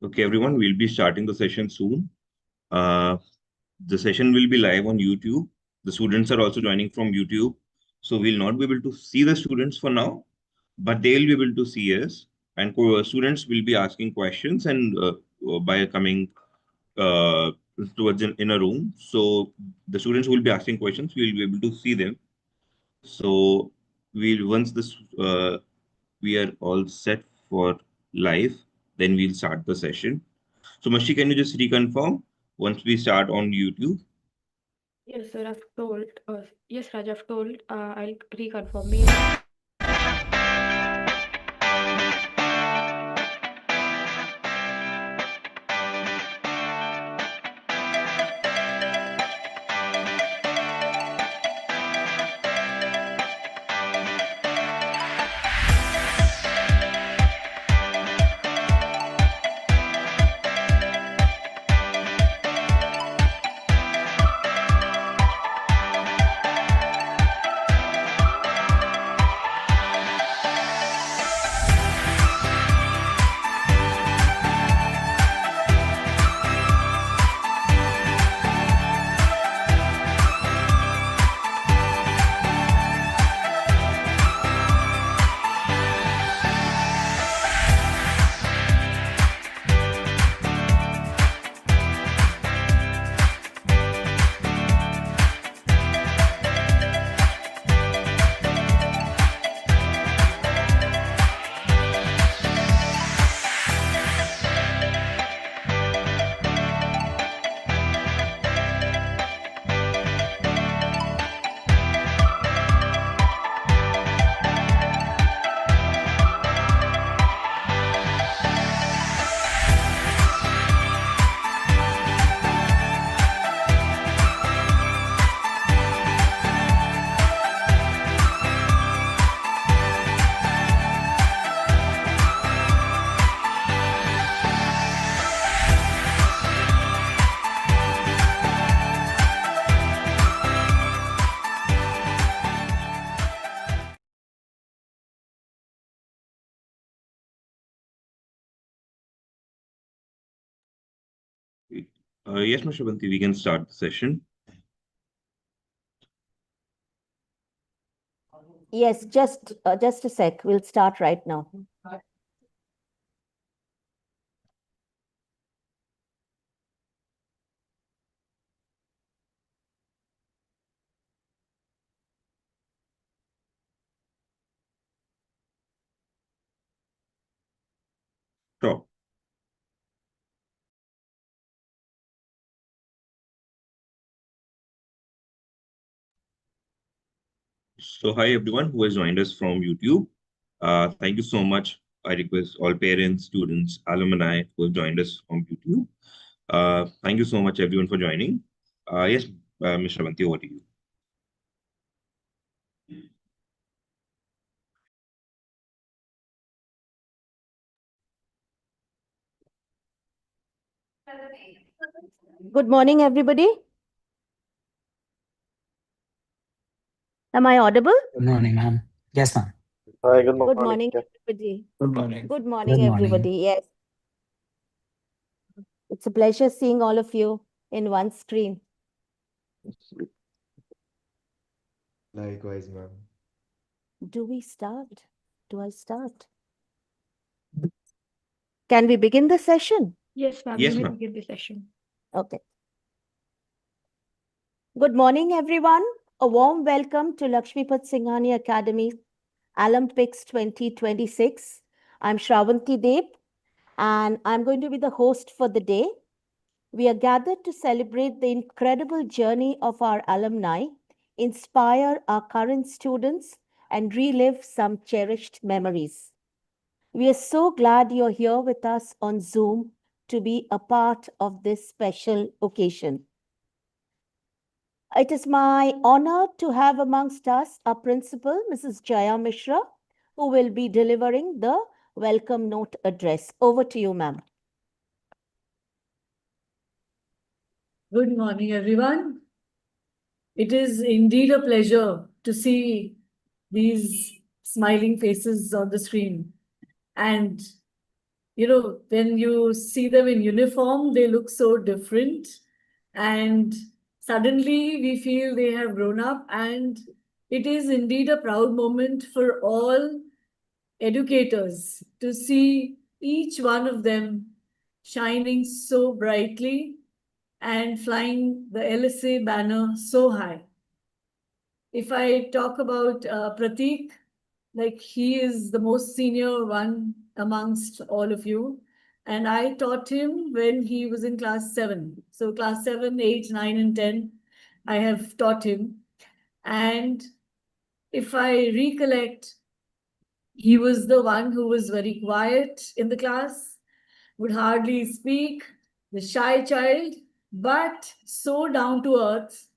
Okay, everyone, we'll be starting the session soon. Uh, the session will be live on YouTube. The students are also joining from YouTube. So we'll not be able to see the students for now, but they'll be able to see us. And students will be asking questions and by coming uh, towards in a room. So the students will be asking questions. We'll be able to see them. So we'll once this we are all set for live, then we'll start the session. So, Mashi, can you just reconfirm once we start on YouTube? Yes, sir, I've told. Yes, Raj, I've told. I'll reconfirm me. Yes, Mr. Banti, we can start the session. Yes, just a sec. We'll start right now. Sure. So, hi everyone who has joined us from YouTube. Thank you so much. I request all parents, students, alumni who have joined us from YouTube. Thank you so much, everyone, for joining. Yes, Mr. Banti, over to you. Good morning, everybody. Am I audible? Good morning, ma'am. Yes, ma'am. Hi, good Good morning. morning, Yeah. everybody. Good morning. Good morning, Good everybody. morning. Yes. It's a pleasure seeing all of you in one screen. Likewise, ma'am. Do we start? Do I start? Can we begin the session? Yes, ma'am, Yes, we will ma'am. begin the session. Okay. Good morning, everyone. A warm welcome to Lakshmipat Singhani Academy Olympics 2026. I'm Shravanti Deb, and I'm going to be the host for the day. We are gathered to celebrate the incredible journey of our alumni, inspire our current students, and relive some cherished memories. We are so glad you're here with us on Zoom to be a part of this special occasion. It is my honor to have amongst us our principal, Mrs. Jaya Mishra, who will be delivering the welcome note address. Over to you, ma'am. Good morning, everyone. It is indeed a pleasure to see these smiling faces on the screen. And when you see them in uniform, they look so different. And suddenly we feel they have grown up. And it is indeed a proud moment for all educators to see each one of them shining so brightly and flying the LSA banner so high. If I talk about Prateek, like he is the most senior one amongst all of you. And I taught him when he was in class 7. So class 7, 8, 9, and 10, I have taught him. And if I recollect, he was the one who was very quiet in the class, would hardly speak, the shy child, but so down to earth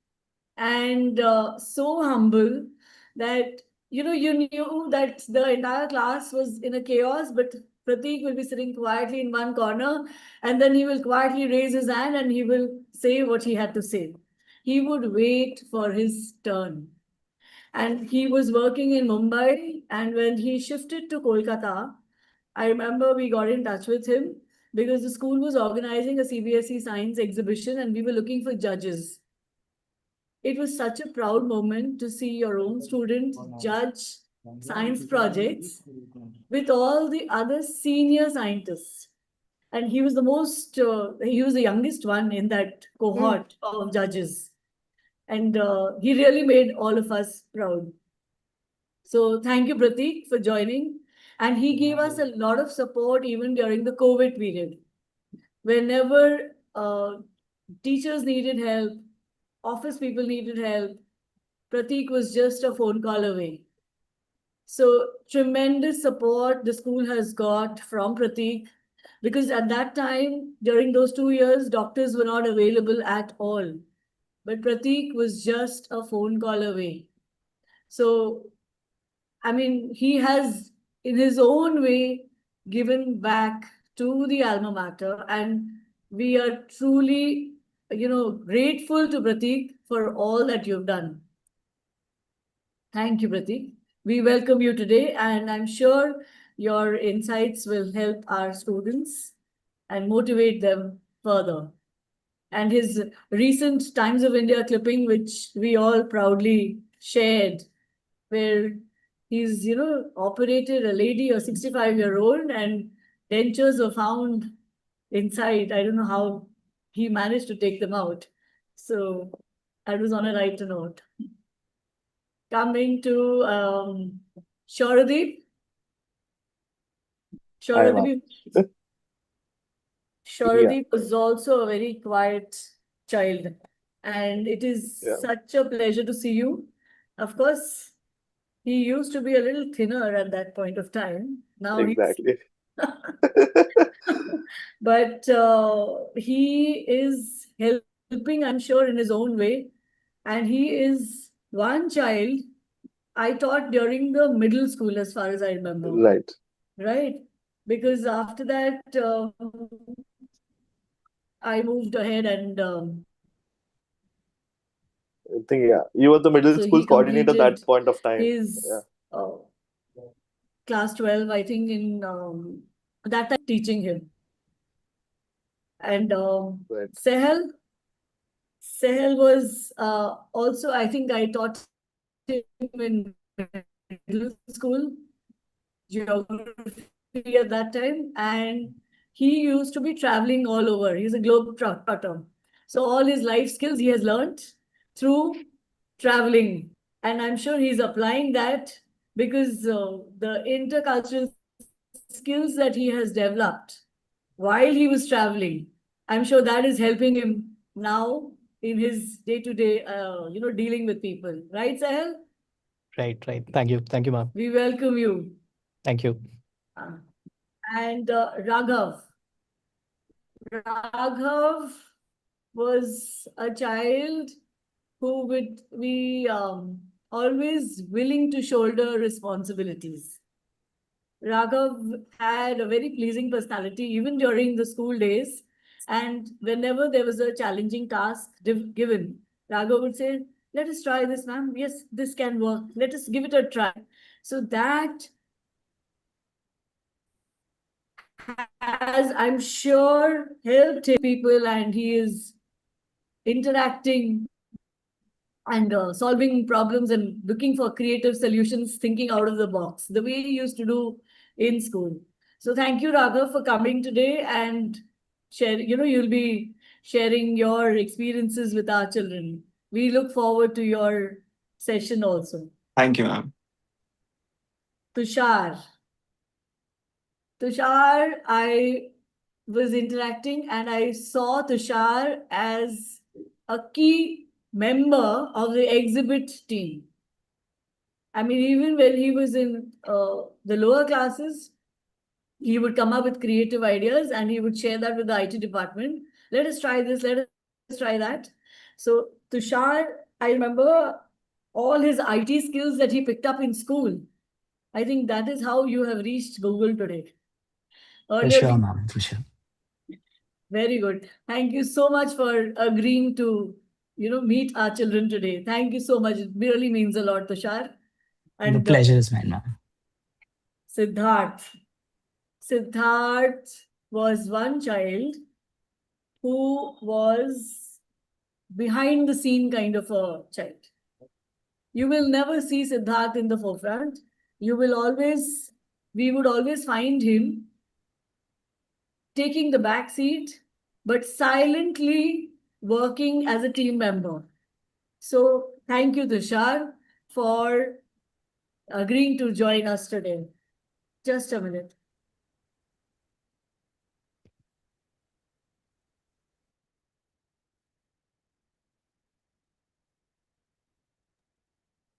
and so humble that you knew that the entire class was in a chaos, but Prateek will be sitting quietly in one corner, and then he will quietly raise his hand and he will say what he had to say. He would wait for his turn. And he was working in Mumbai, and when he shifted to Kolkata, I remember we got in touch with him because the school was organizing a CBSE science exhibition and we were looking for judges. It was such a proud moment to see your own student judge science projects with all the other senior scientists. And he was he was the youngest one in that cohort of judges. And he really made all of us proud. So thank you, Prateek, for joining. And he gave us a lot of support even during the COVID period. Whenever teachers needed help, office people needed help, Prateek was just a phone call away. So tremendous support the school has got from Prateek, because at that time, during those 2 years, doctors were not available at all. But Prateek was just a phone call away. So, I mean, he has, in his own way, given back to the alma mater, and we are truly, grateful to Prateek for all that you've done. Thank you, Prateek. We welcome you today, and I'm sure your insights will help our students and motivate them further. And his recent Times of India clipping, which we all proudly shared, where he's, operated a lady, a 65-year-old, and dentures were found inside. I don't know how he managed to take them out. So that was on a lighter note. Coming to Shoradeep. Shoradeep. Shoradeep was also a very quiet child. And it is such a pleasure to see you. Of course, he used to be a little thinner at that point of time. Now Exactly. But he is helping, I'm sure, in his own way. And he is one child I taught during the middle school, as far as I remember. Right. Right? Because after that, I moved ahead and I think, you were the middle so school he coordinator at that completed point of time. his class 12, I think, in that time teaching him. And Right. Sehel was also, I think I taught him in middle school, geography at that time. And he used to be traveling all over. He's a globe-trotter. So all his life skills he has learned through traveling. And I'm sure he's applying that because the intercultural skills that he has developed while he was traveling, I'm sure that is helping him now in his day-to-day, dealing with people. Right, Sahel? Right. Thank you, ma'am. We welcome you. Thank you. And Raghav. Raghav was a child who would be always willing to shoulder responsibilities. Raghav had a very pleasing personality, even during the school days. And whenever there was a challenging task given, Raghav would say, "Let us try this, ma'am. Yes, this can work. Let us give it a try." So that has, I'm sure, helped people, and he is interacting and solving problems and looking for creative solutions, thinking out of the box, the way he used to do in school. So thank you, Raghav, for coming today and share. You'll be sharing your experiences with our children. We look forward to your session also. Thank you, ma'am. Tushar. Tushar, I was interacting and I saw Tushar as a key member of the exhibit team. I mean, even when he was in the lower classes, he would come up with creative ideas and he would share that with the IT department. Let us try this, let us try that. So Tushar, I remember all his IT skills that he picked up in school. I think that is how you have reached Google today. For Earlier, sure, ma'am. For sure. very good. Thank you so much for agreeing to, meet our children today. Thank you so much. It really means a lot, Tushar. The And pleasure is mine, ma'am. Siddharth. Siddharth was one child who was behind the scene kind of a child. You will never see Siddharth in the forefront. We would always find him taking the back seat, but silently working as a team member. So thank you, Tushar, for agreeing to join us today. Just a minute.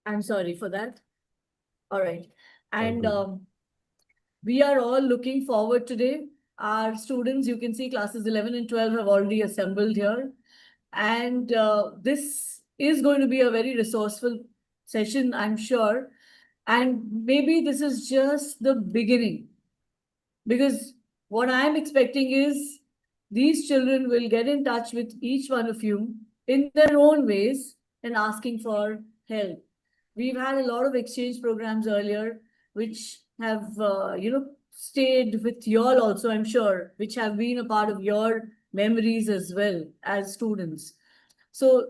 I'm sorry for that. All right. And we are all looking forward today. Our students, you can see classes 11 and 12 have already assembled here. And this is going to be a very resourceful session, I'm sure. And maybe this is just the beginning. Because what I'm expecting is these children will get in touch with each one of you in their own ways and asking for help. We've had a lot of exchange programs earlier, which have, stayed with you all also, I'm sure, which have been a part of your memories as well as students. So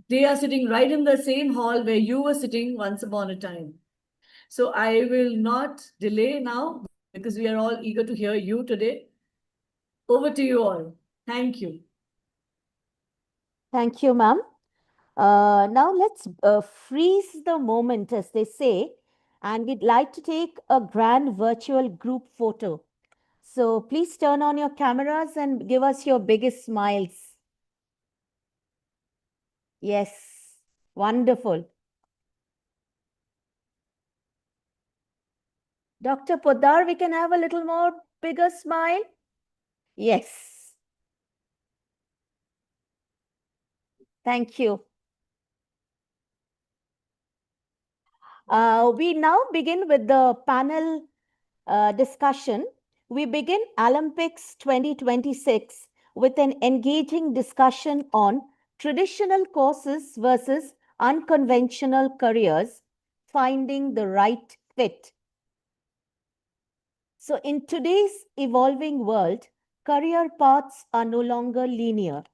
they are sitting right in the same hall where you were sitting once upon a time. So I will not delay now because we are all eager to hear you today. Over to you all. Thank you. Thank you, ma'am. Now let's freeze the moment, as they say, and we'd like to take a grand virtual group photo. So please turn on your cameras and give us your biggest smiles. Yes, wonderful. Dr. Poddar, we can have a little more bigger smile? Yes. Thank you. We now begin with the panel discussion. We begin Olympics 2026 with an engaging discussion on traditional courses versus unconventional careers, finding the right fit. So in today's evolving world, career paths are no longer linear.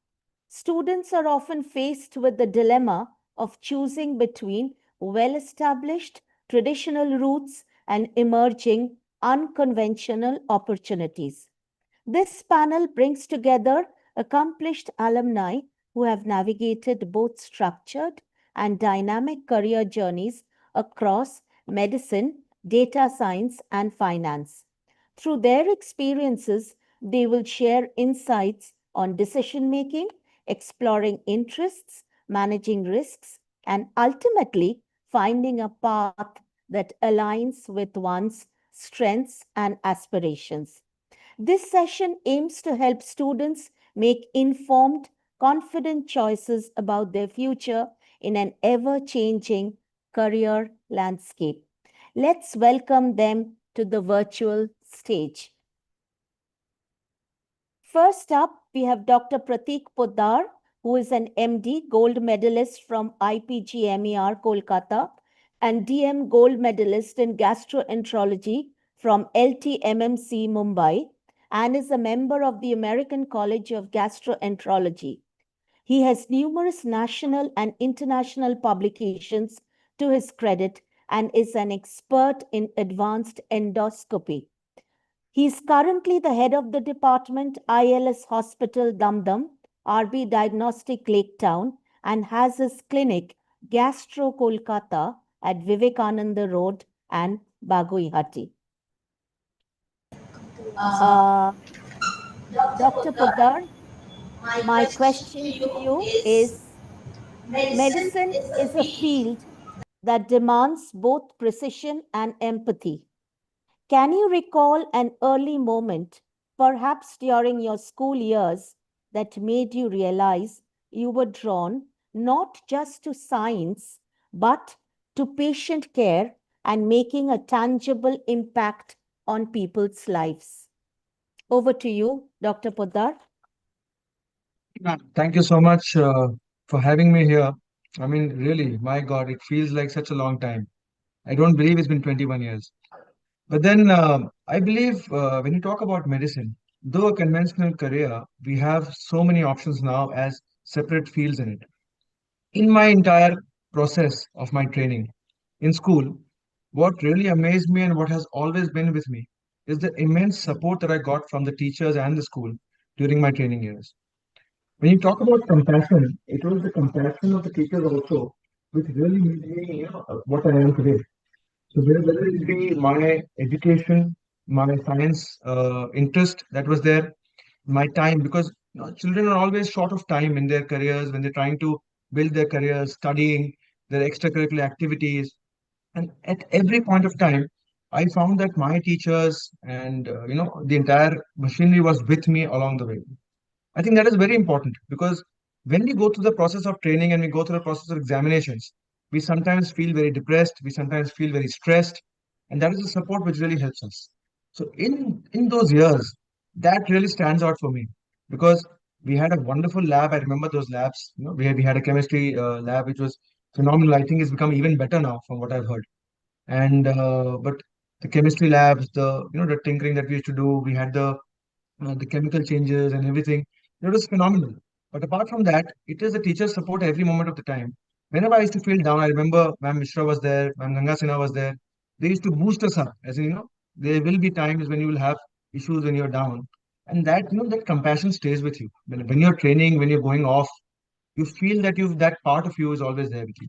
Students are often faced with the dilemma of choosing between well-established traditional routes and emerging unconventional opportunities. This panel brings together accomplished alumni who have navigated both structured and dynamic career journeys across medicine, data science, and finance. Through their experiences, they will share insights on decision making, exploring interests, managing risks, and ultimately finding a path that aligns with one's strengths and aspirations. This session aims to help students make informed, confident choices about their future in an ever-changing career landscape. Let's welcome them to the virtual stage. First up, we have Dr. Prateek Poddar, who is an MD gold medalist from IPGMER Kolkata and DM gold medalist in gastroenterology from LTMMC Mumbai. and is a member of the American College of Gastroenterology. He has numerous national and international publications to his credit and is an expert in advanced endoscopy. He is currently the head of the department, ILS Hospital, Dum Dum, RB Diagnostic Lake Town, and has his clinic, Gastro Kolkata, at Vivekananda Road and Baguihati. Dr. Poddar, my question to you is, medicine is a field that demands both precision and empathy. Can you recall an early moment, perhaps during your school years, that made you realize you were drawn not just to science, but to patient care and making a tangible impact on people's lives? Over to you, Dr. Poddar. Thank you so much for having me here. I mean, really, my God, it feels like such a long time. I don't believe it's been 21 years. But then I believe when you talk about medicine, though a conventional career, we have so many options now as separate fields in it. In my entire process of my training in school, what really amazed me and what has always been with me is the immense support that I got from the teachers and the school during my training years. When you talk about compassion, it was the compassion of the teachers also, which really made me, what I am today. So whether it be my education, my science interest that was there, my time, because children are always short of time in their careers when they're trying to build their careers, studying their extracurricular activities, and at every point of time, I found that my teachers and the entire machinery was with me along the way. I think that is very important because when we go through the process of training and we go through the process of examinations, we sometimes feel very depressed, we sometimes feel very stressed, and that is the support which really helps us. So in those years, that really stands out for me because we had a wonderful lab. I remember those labs. We had a chemistry lab which was phenomenal. I think it's become even better now from what I've heard. And but the chemistry labs, the tinkering that we used to do, we had the chemical changes and everything. It was phenomenal. But apart from that, it is the teacher's support every moment of the time. Whenever I used to feel down, I remember Ma'am Mishra was there, Ma'am Ganga Sinha was there. They used to boost us up. As in, there will be times when you will have issues when you're down. And that compassion stays with you. When you're training, when you're going off, you feel that that part of you is always there with you.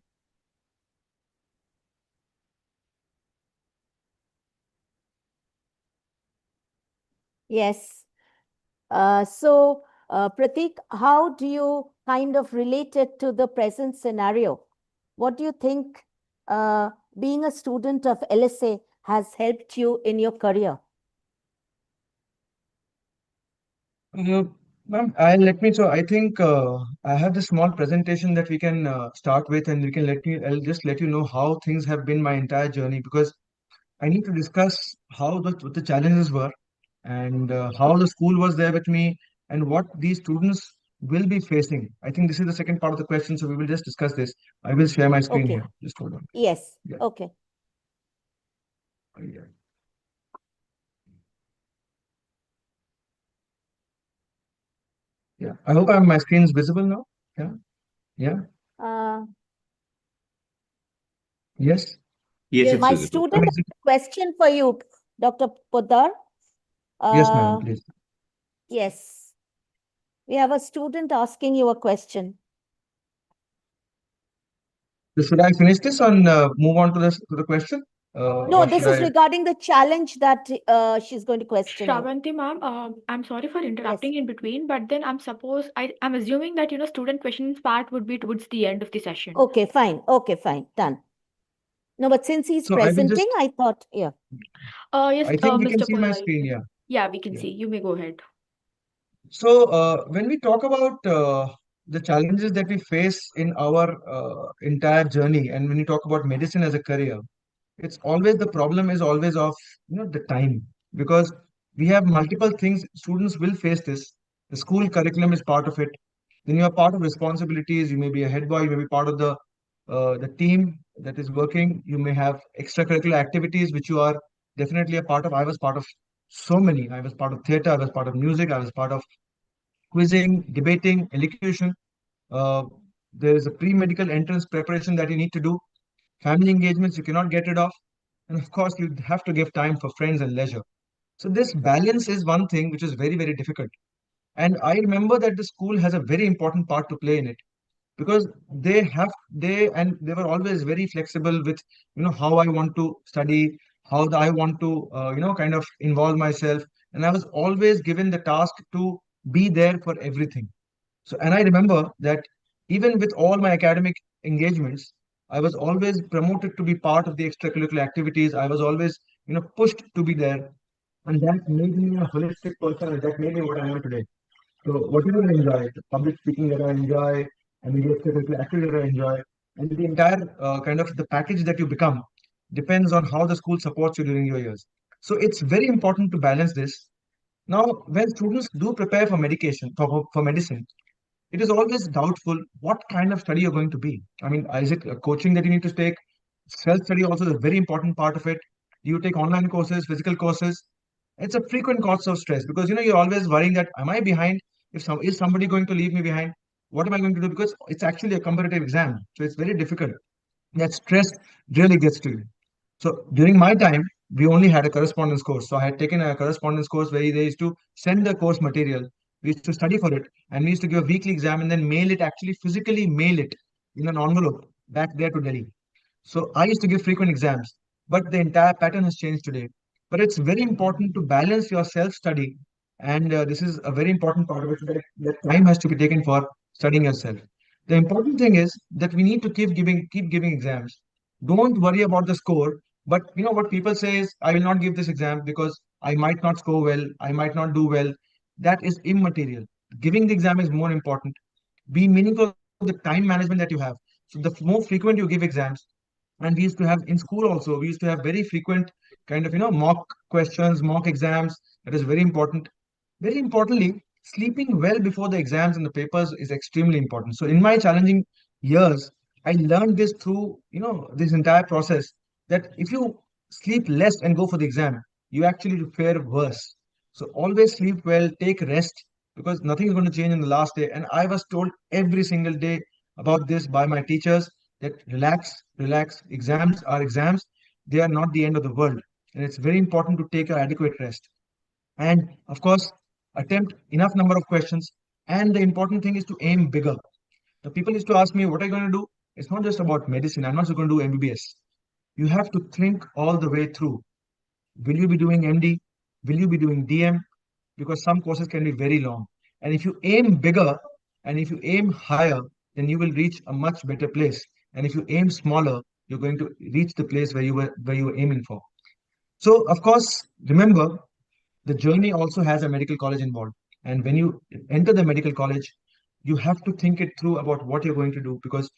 Yes. Pratik, how do you kind of relate it to the present scenario? What do you think being a student of LSA has helped you in your career? Ma'am, so I think I have this small presentation that we can start with, and I'll just let you know how things have been my entire journey because I need to discuss what the challenges were and how the school was there with me and what these students will be facing. I think this is the second part of the question, so we will just discuss this. I will share my screen Okay. here. Just hold on. Yes. Yeah. Okay. Yeah. Yeah. I hope my screen is visible now. Yeah. Yeah. Uh, Yes. Yes, Yes. it's my visible. student has a question for you, Dr. Poddar. Yes, ma'am. Please. Yes. We have a student asking you a question. So should I finish this and move on to the question? No, Or this should is I? regarding the challenge that she's going to question you. Shravanti ma'am, I'm sorry for interrupting in between, but then I'm assuming that student questions part would be towards the end of the session. Okay, fine. Okay, fine. Done. No, but since he's So I will presenting, just. I thought, yeah. Yes, I think we can Mr. see my Poddar. screen. Yeah. Yeah, we can Yeah. see. You may go ahead. So when we talk about the challenges that we face in our entire journey, and when you talk about medicine as a career, it's always the problem is always of the time because we have multiple things. Students will face this. The school curriculum is part of it. Then you are part of responsibilities. You may be a head boy. You may be part of the team that is working. You may have extracurricular activities which you are definitely a part of. I was part of so many. I was part of theater, I was part of music, I was part of quizzing, debating, elocution. Uh, there is a pre-medical entrance preparation that you need to do. Family engagements you cannot get rid of. And of course, you have to give time for friends and leisure. So this balance is one thing which is very, very difficult. And I remember that the school has a very important part to play in it because they were always very flexible with how I want to study, I want to kind of involve myself, and I was always given the task to be there for everything. So, and I remember that even with all my academic engagements, I was always promoted to be part of the extracurricular activities. I was always pushed to be there, and that made me a holistic person, and that made me what I am today. So whatever I enjoy, the public speaking that I enjoy, and the extracurricular activity that I enjoy, and the entire kind of the package that you become depends on how the school supports you during your years. So it's very important to balance this. Now, when students do prepare for medication, for medicine, it is always doubtful what kind of study you're going to be. I mean, is it a coaching that you need to take? Self-study also is a very important part of it. Do you take online courses, physical courses? It's a frequent cause of stress because you're always worrying that am I behind? If some is somebody going to leave me behind? What am I going to do? Because it's actually a competitive exam, so it's very difficult. That stress really gets to you. So during my time, we only had a correspondence course. So I had taken a correspondence course where they used to send the course material. We used to study for it, and we used to give a weekly exam and then mail it, actually physically mail it in an envelope back there to Delhi. So I used to give frequent exams, but the entire pattern has changed today. But it's very important to balance your self-study, and this is a very important part of it. That time has to be taken for studying yourself. The important thing is that we need to keep giving exams. Don't worry about the score. But what people say is, I will not give this exam because I might not score well, I might not do well. That is immaterial. Giving the exam is more important. Be meaningful with the time management that you have. So the more frequent you give exams, and we used to have in school also, we used to have very frequent kind of mock questions, mock exams. That is very important. Very importantly, sleeping well before the exams and the papers is extremely important. So in my challenging years, I learned this through this entire process, that if you sleep less and go for the exam, you actually fare worse. So always sleep well, take rest, because nothing is going to change in the last day. And I was told every single day about this by my teachers, that relax, relax. Exams are exams. They are not the end of the world. And it's very important to take your adequate rest. And of course, attempt enough number of questions. And the important thing is to aim bigger. The people used to ask me, what are you going to do? It's not just about medicine. I'm not just going to do MBBS. You have to think all the way through. Will you be doing MD? Will you be doing DM? Because some courses can be very long. And if you aim bigger and if you aim higher, then you will reach a much better place. And if you aim smaller, you're going to reach the place where you were aiming for. So, of course, remember, the journey also has a medical college involved. And when you enter the medical college, you have to think it through about what you're going to do, because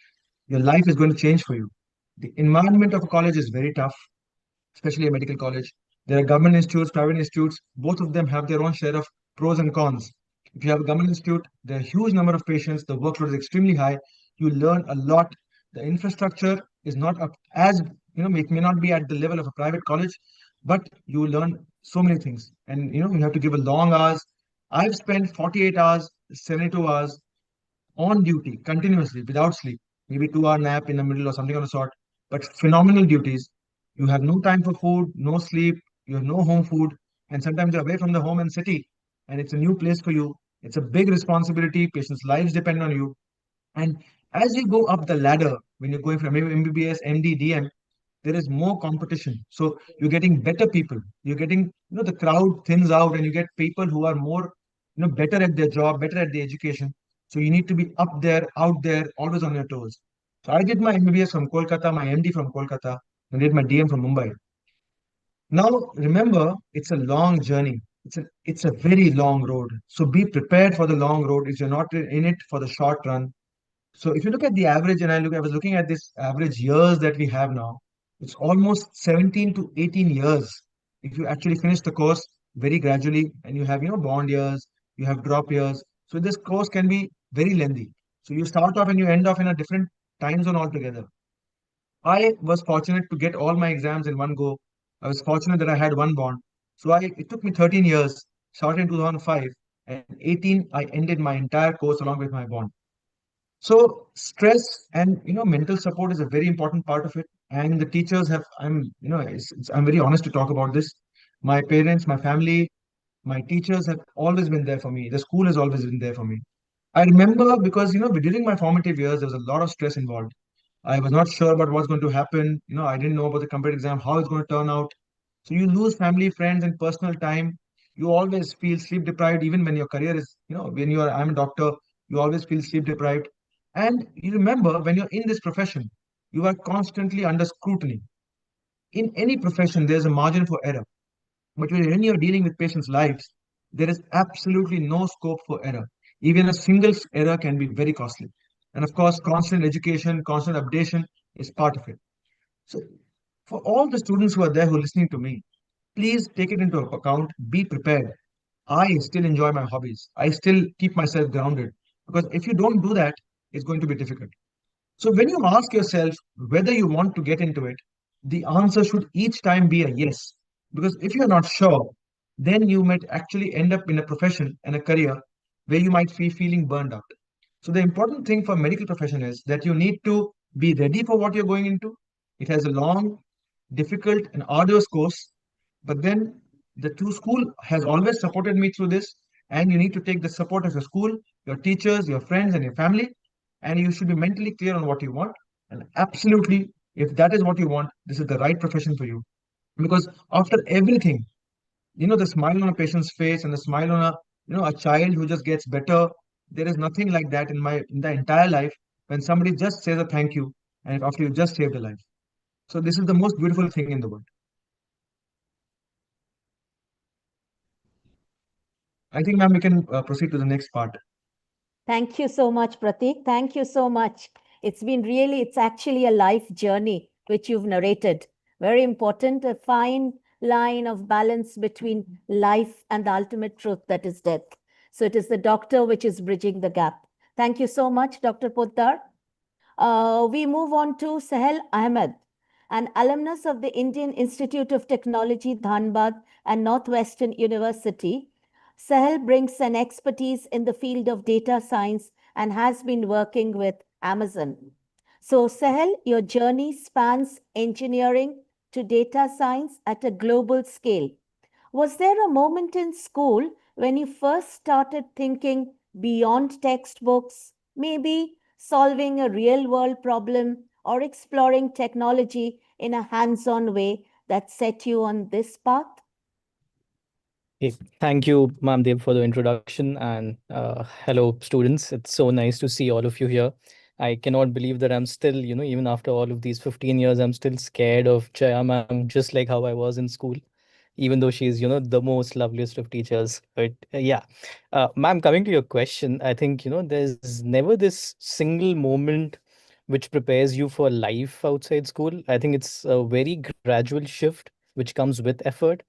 your life is going to change for you. The environment of a college is very tough, especially a medical college. There are government institutes, private institutes. Both of them have their own share of pros and cons. If you have a government institute, there are a huge number of patients. The workload is extremely high. You learn a lot. The infrastructure is not up as it may not be at the level of a private college, but you learn so many things. And you have to give a long hours. I've spent 48 hours, 72 hours on duty continuously without sleep, maybe 2 hour nap in the middle or something of the sort, but phenomenal duties. You have no time for food, no sleep, you have no home food, and sometimes you're away from the home and city, and it's a new place for you. It's a big responsibility. Patients' lives depend on you. And as you go up the ladder, when you're going from MBBS, MD, DM, there is more competition. So you're getting better people. You're getting, the crowd thins out and you get people who are more, better at their job, better at the education. So you need to be up there, out there, always on your toes. So I did my MBBS from Kolkata, my MD from Kolkata, and did my DM from Mumbai. Now remember, it's a long journey. It's a very long road. So be prepared for the long road if you're not in it for the short run. So if you look at the average, and I was looking at this average years that we have now, it's almost 17 to 18 years. If you actually finish the course very gradually, and you have, bond years, you have drop years. So this course can be very lengthy. So you start off and you end off in a different time zone altogether. I was fortunate to get all my exams in one go. I was fortunate that I had one bond. So it took me 13 years, started in 2005, and 18, I ended my entire course along with my bond. So stress and mental support is a very important part of it. And the teachers have I'm very honest to talk about this. My parents, my family, my teachers have always been there for me. The school has always been there for me. I remember because during my formative years there was a lot of stress involved. I was not sure about what's going to happen. I didn't know about the competitive exam, how it's going to turn out. So you lose family, friends, and personal time. You always feel sleep deprived, even when your career is, when you are, I'm a doctor, you always feel sleep deprived. And you remember when you're in this profession, you are constantly under scrutiny. In any profession, there's a margin for error. But when you're dealing with patients' lives, there is absolutely no scope for error. Even a single error can be very costly. And of course, constant education, constant updation is part of it. So, for all the students who are there who are listening to me, please take it into account, be prepared. I still enjoy my hobbies. I still keep myself grounded because if you don't do that, it's going to be difficult. So when you ask yourself whether you want to get into it, the answer should each time be a yes. Because if you're not sure, then you might actually end up in a profession and a career where you might be feeling burned out. So the important thing for medical profession is that you need to be ready for what you're going into. It has a long, difficult, and arduous course, but then the two school has always supported me through this, and you need to take the support of your school, your teachers, your friends, and your family, and you should be mentally clear on what you want. And absolutely, if that is what you want, this is the right profession for you. Because after everything, the smile on a patient's face and the smile on a child who just gets better, there is nothing like that in the entire life when somebody just says a thank you and after you just saved a life. So this is the most beautiful thing in the world. I think, ma'am, we can proceed to the next part. Thank you so much, Pratik. Thank you so much. It's actually a life journey which you've narrated. Very important, a fine line of balance between life and the ultimate truth that is death. So it is the doctor which is bridging the gap. Thank you so much, Dr. Poddar. We move on to Sahel Ahmed, an alumnus of the Indian Institute of Technology, Dhanbad and Northwestern University. Sahel brings an expertise in the field of data science and has been working with Amazon. So, Sahel, your journey spans engineering to data science at a global scale. Was there a moment in school when you first started thinking beyond textbooks, maybe solving a real world problem or exploring technology in a hands on way that set you on this path? Okay. Thank you, Mamdev, for the introduction. And hello, students. It's so nice to see all of you here. I cannot believe that I'm still, even after all of these 15 years, I'm still scared of Chaya ma'am, just like how I was in school, even though she's, the most loveliest of teachers. But yeah, ma'am, coming to your question, I think, there's never this single moment which prepares you for life outside school. I think it's a very gradual shift which comes with effort.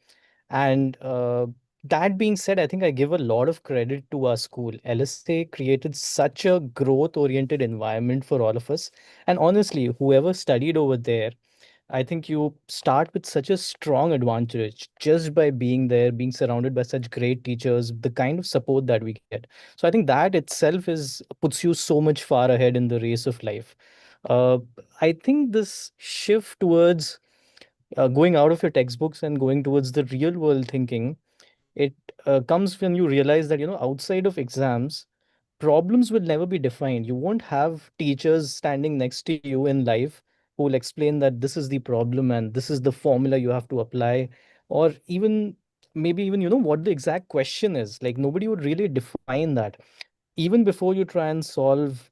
And that being said, I think I give a lot of credit to our school. LSA created such a growth oriented environment for all of us. And honestly, whoever studied over there, I think you start with such a strong advantage just by being there, being surrounded by such great teachers, the kind of support that we get. So I think that itself is puts you so much far ahead in the race of life. Uh, I think this shift towards going out of your textbooks and going towards the real world thinking, it comes when you realize that, outside of exams, problems will never be defined. You won't have teachers standing next to you in life who will explain that this is the problem and this is the formula you have to apply, or even maybe even, what the exact question is. Like nobody would really define that. Even before you try and solve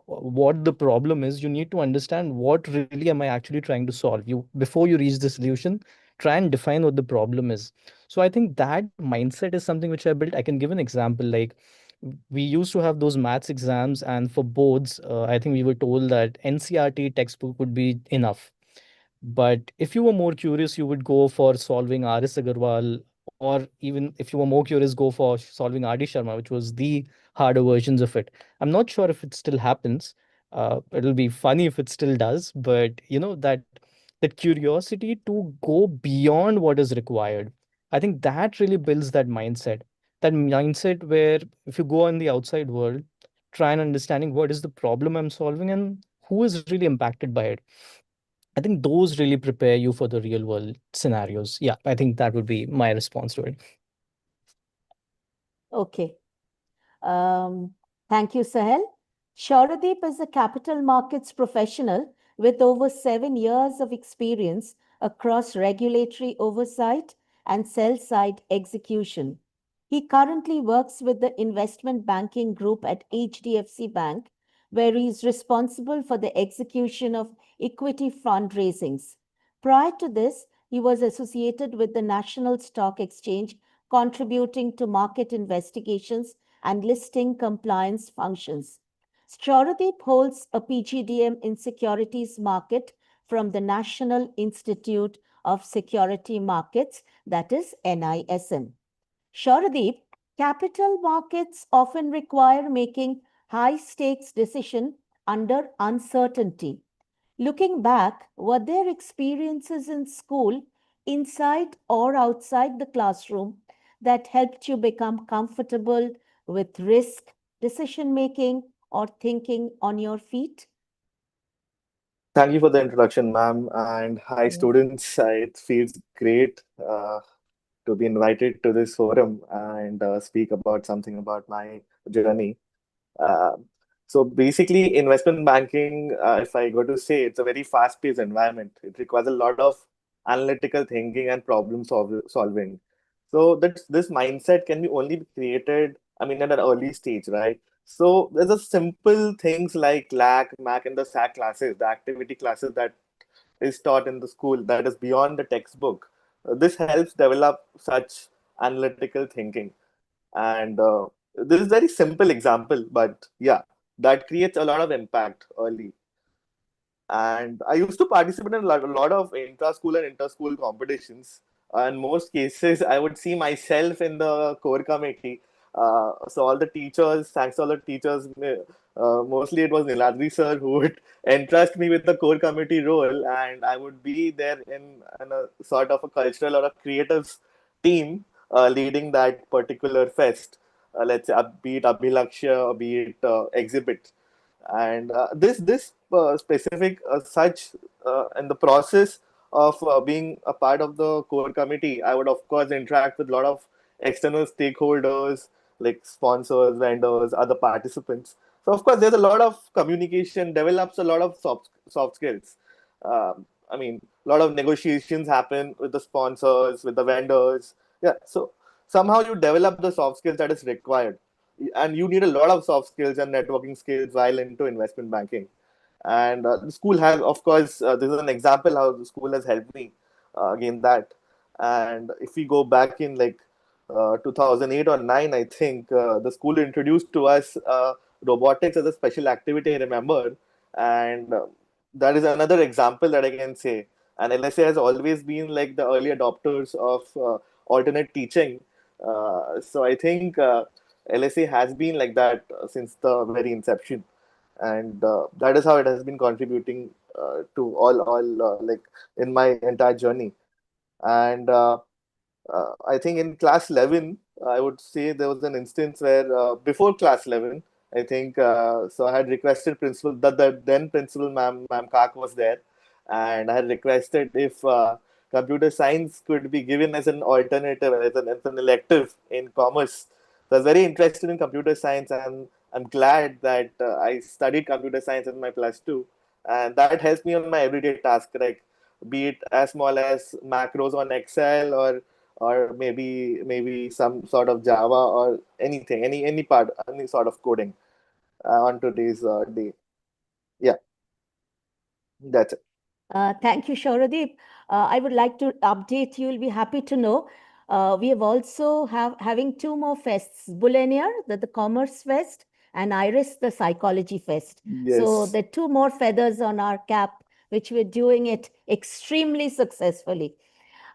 what the problem is, you need to understand what really am I actually trying to solve. You before you reach the solution, try and define what the problem is. So I think that mindset is something which I built. I can give an example. Like we used to have those maths exams, and for boards, I think we were told that NCRT textbook would be enough. But if you were more curious, you would go for solving R.S. Agarwal, or even if you were more curious, go for solving R.D. Sharma, which was the harder versions of it. I'm not sure if it still happens. It'll be funny if it still does, but that curiosity to go beyond what is required. I think that really builds that mindset where if you go in the outside world, try and understanding what is the problem I'm solving and who is really impacted by it. I think those really prepare you for the real world scenarios. Yeah, I think that would be my response to it. Okay. Thank you, Sahel. Shauradeep is a capital markets professional with over 7 years of experience across regulatory oversight and sell-side execution. He currently works with the investment banking group at HDFC Bank, where he is responsible for the execution of equity fundraisings. Prior to this, he was associated with the National Stock Exchange, contributing to market investigations and listing compliance functions. Shauradeep holds a PGDM in securities market from the National Institute of Security Markets, that is NISM. Shauradeep, capital markets often require making high stakes decisions under uncertainty. Looking back, were there experiences in school, inside or outside the classroom, that helped you become comfortable with risk, decision making, or thinking on your feet? Thank you for the introduction, ma'am. And hi, Mm. students. It feels great to be invited to this forum and speak about something about my journey. Uh, so basically, investment banking, if I go to say, it's a very fast-paced environment. It requires a lot of analytical thinking and solving. So that this mindset can be only be created, I mean, at an early stage, right? So there's a simple things like LAC, MAC, and the SAC classes, the activity classes that is taught in the school that is beyond the textbook. This helps develop such analytical thinking. And this is very simple example, but yeah, that creates a lot of impact early. And I used to participate in a lot of intra-school and inter-school competitions. In most cases, I would see myself in the core committee. So all the teachers, thanks to all the teachers, mostly it was Niladri sir who would entrust me with the core committee role, and I would be there in a sort of a cultural or a creative team leading that particular fest. Let's say, be it Abhilakshya or be it exhibit. And this specific such in the process of being a part of the core committee, I would of course interact with a lot of external stakeholders like sponsors, vendors, other participants. So of course there's a lot of communication, develops a lot of soft skills. I mean, a lot of negotiations happen with the sponsors, with the vendors. Yeah, so somehow you develop the soft skills that is required, and you need a lot of soft skills and networking skills while into investment banking. And the school has, of course, this is an example how the school has helped me gain that. And if we go back in like 2008 or 9, I think the school introduced to us robotics as a special activity, I remember. And that is another example that I can say. And LSA has always been like the early adopters of alternate teaching. So I think LSA has been like that since the very inception, and that is how it has been contributing to all like in my entire journey. And I think in class 11, I would say there was an instance where before class 11, I think, so I had requested principal, that the then principal, ma'am Kak was there, and I had requested if computer science could be given as an alternative, as an elective in commerce. So I was very interested in computer science, and I'm glad that I studied computer science in my plus two, and that helps me on my everyday task, like be it as small as macros on Excel, or maybe some sort of Java or anything, any part, any sort of coding on today's day. Yeah, that's it. Thank you, Shauradeep. I would like to update you. You'll be happy to know. We have also having two more fests, Bullenier, the Commerce Fest, and Iris, the Psychology Fest. So Yes, the two more feathers on our cap, which we're doing it extremely successfully.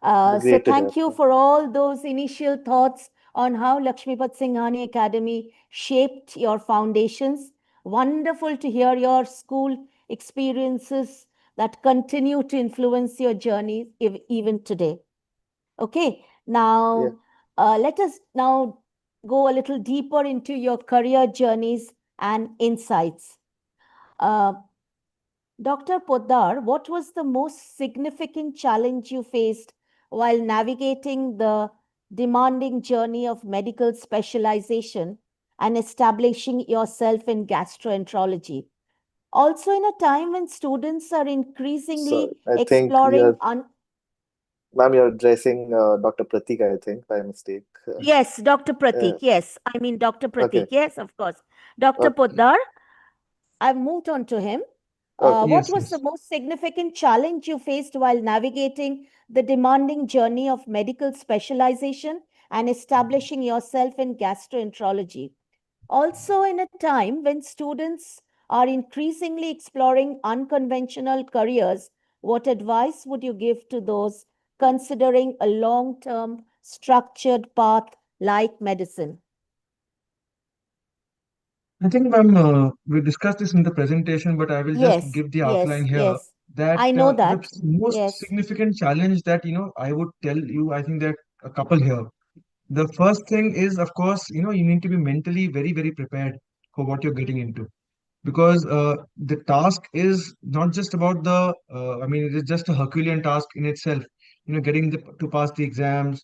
So great to hear. thank you for all those initial thoughts on how Lakshmipat Singhani Academy shaped your foundations. Wonderful to hear your school experiences that continue to influence your journey even today. Okay, Now, let us now go a little deeper into your career journeys and insights. Dr. Poddar, what was the most significant challenge you faced while navigating the demanding journey of medical specialization and establishing yourself in gastroenterology? Also, in a time when students are So increasingly I think exploring ma'am, you're addressing Dr. Pratik, I think, by mistake. Yes, Dr. Pratik. Uh, Yes, I mean Dr. Pratik. okay. Yes, of course. Dr. Okay. Poddar, I've moved on to him. Okay. What Yes, was the yes. most significant challenge you faced while navigating the demanding journey of medical specialization and establishing yourself in gastroenterology? Also, in a time when students are increasingly exploring unconventional careers, what advice would you give to those considering a long term structured path like medicine? I think, ma'am, we discussed this in the presentation, but I will just Yes, give the outline yes, here yes. that I know the that. most Yes. significant challenge that, I would tell you, I think that a couple here. The first thing is, of course, you need to be mentally very, very prepared for what you're getting into. Because the task is not just about I mean, it is just a Herculean task in itself. Getting to pass the exams,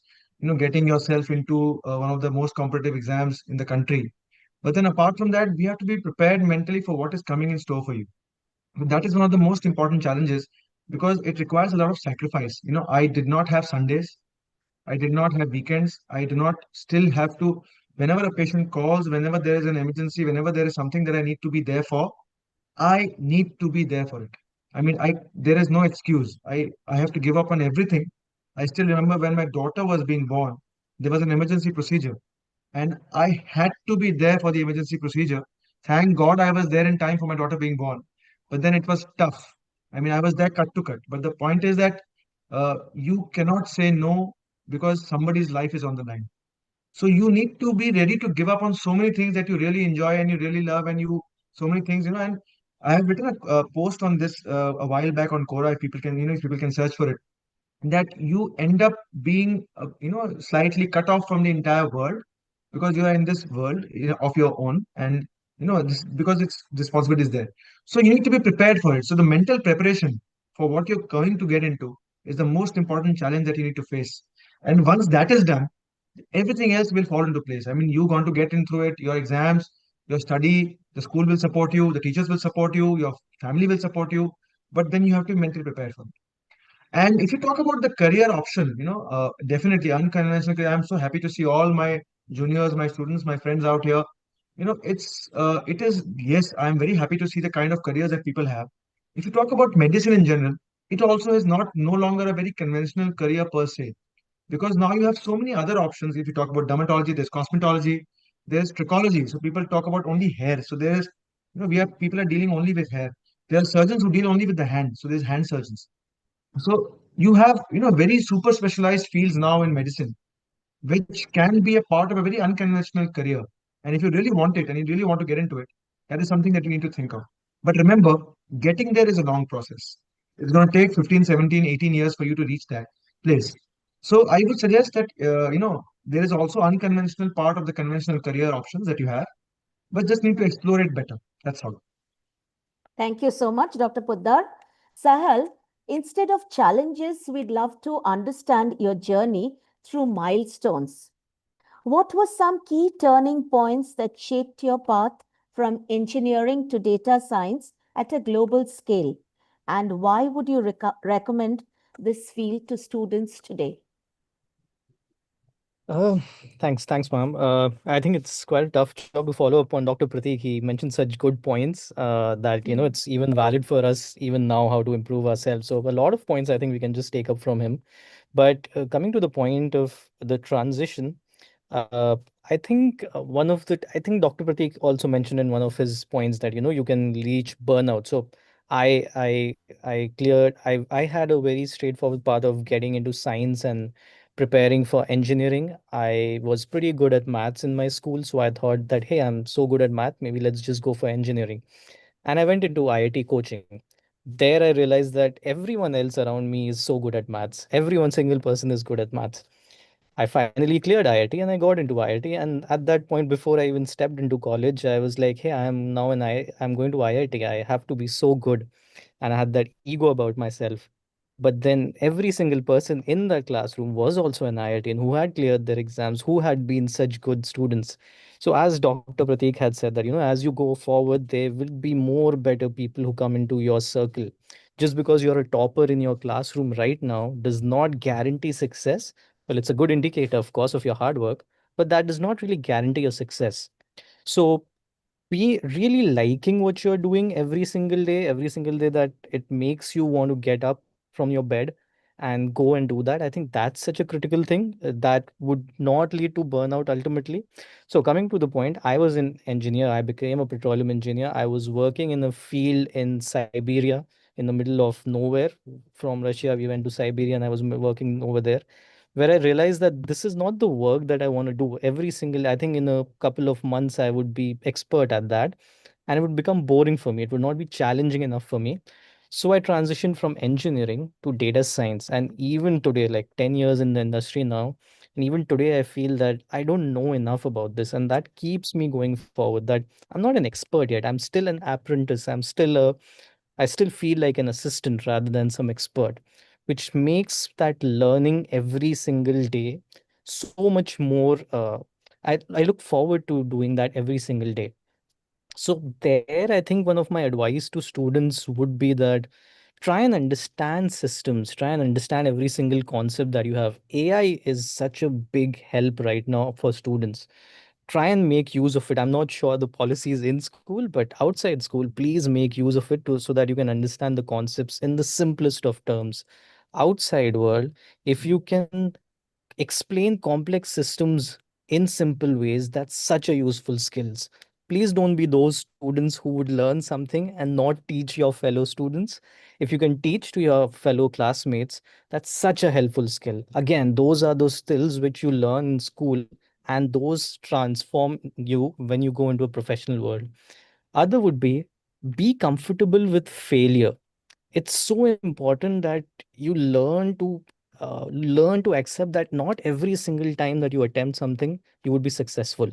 getting yourself into one of the most competitive exams in the country. But then apart from that, we have to be prepared mentally for what is coming in store for you. That is one of the most important challenges because it requires a lot of sacrifice. I did not have Sundays. I did not have weekends. I do not still have to, whenever a patient calls, whenever there is an emergency, whenever there is something that I need to be there for, I need to be there for it. I mean, there is no excuse. I have to give up on everything. I still remember when my daughter was being born, there was an emergency procedure, and I had to be there for the emergency procedure. Thank God I was there in time for my daughter being born. But then it was tough. I mean, I was there cut to cut. But the point is that you cannot say no because somebody's life is on the line. So you need to be ready to give up on so many things that you really enjoy and you really love, and so many things. And I have written a post on this a while back on Quora. If people can, if people can search for it, that you end up being, slightly cut off from the entire world because you are in this world, of your own, and because it's responsibility is there. So you need to be prepared for it. So the mental preparation for what you're going to get into is the most important challenge that you need to face. And once that is done, everything else will fall into place. I mean, you're going to get in through it, your exams, your study, the school will support you, the teachers will support you, your family will support you, but then you have to be mentally prepared for it. And if you talk about the career option, definitely unconventional career. I'm so happy to see all my juniors, my students, my friends out here. It is, yes, I'm very happy to see the kind of careers that people have. If you talk about medicine in general, it also is not no longer a very conventional career per se, because now you have so many other options. If you talk about dermatology, there's cosmetology, there's trichology. So people talk about only hair. So there's, we have people are dealing only with hair. There are surgeons who deal only with the hand. So there's hand surgeons. So you have, very super specialized fields now in medicine, which can be a part of a very unconventional career. And if you really want it and you really want to get into it, that is something that you need to think of. But remember, getting there is a long process. It's going to take 15, 17, 18 years for you to reach that place. So I would suggest that, there is also unconventional part of the conventional career options that you have, but just need to explore it better. That's all. Thank you so much, Dr. Poddar. Sahal, instead of challenges, we'd love to understand your journey through milestones. What were some key turning points that shaped your path from engineering to data science at a global scale? And why would you recommend this field to students today? Uh, thanks, ma'am. I think it's quite a tough job to follow up on Dr. Pratik. He mentioned such good points that it's even valid for us even now how to improve ourselves. So a lot of points I think we can just take up from him. But coming to the point of the transition, uh, I think Dr. Pratik also mentioned in one of his points that you can reach burnout. So I had a very straightforward path of getting into science and preparing for engineering. I was pretty good at maths in my school, so I thought that, hey, I'm so good at math, maybe let's just go for engineering. And I went into IIT coaching. There I realized that everyone else around me is so good at maths. Every one single person is good at maths. I finally cleared IIT and I got into IIT. And at that point, before I even stepped into college, I was like, hey, I am now I'm going to IIT. I have to be so good. And I had that ego about myself. But then every single person in that classroom was also an IITian who had cleared their exams, who had been such good students. So as Dr. Pratik had said that, as you go forward, there will be more better people who come into your circle. Just because you're a topper in your classroom right now does not guarantee success. Well, it's a good indicator, of course, of your hard work, but that does not really guarantee your success. So be really liking what you're doing every single day that it makes you want to get up from your bed and go and do that. I think that's such a critical thing that would not lead to burnout ultimately. So coming to the point, I was an engineer. I became a petroleum engineer. I was working in a field in Siberia in the middle of nowhere. From Russia, we went to Siberia and I was working over there, where I realized that this is not the work that I want to do. I think in a couple of months, I would be expert at that and it would become boring for me. It would not be challenging enough for me. So I transitioned from engineering to data science. And even today, like 10 years in the industry now, and even today, I feel that I don't know enough about this. And that keeps me going forward. That I'm not an expert yet. I'm still an apprentice. I still feel like an assistant rather than some expert, which makes that learning every single day so much more. I look forward to doing that every single day. So, there, I think one of my advice to students would be that try and understand systems, try and understand every single concept that you have. AI is such a big help right now for students. Try and make use of it. I'm not sure the policies in school, but outside school, please make use of it so that you can understand the concepts in the simplest of terms. Outside world, if you can explain complex systems in simple ways, that's such a useful skills. Please don't be those students who would learn something and not teach your fellow students. If you can teach to your fellow classmates, that's such a helpful skill. Again, those are those skills which you learn in school and those transform you when you go into a professional world. Other would be comfortable with failure. It's so important that you learn to accept that not every single time that you attempt something you would be successful.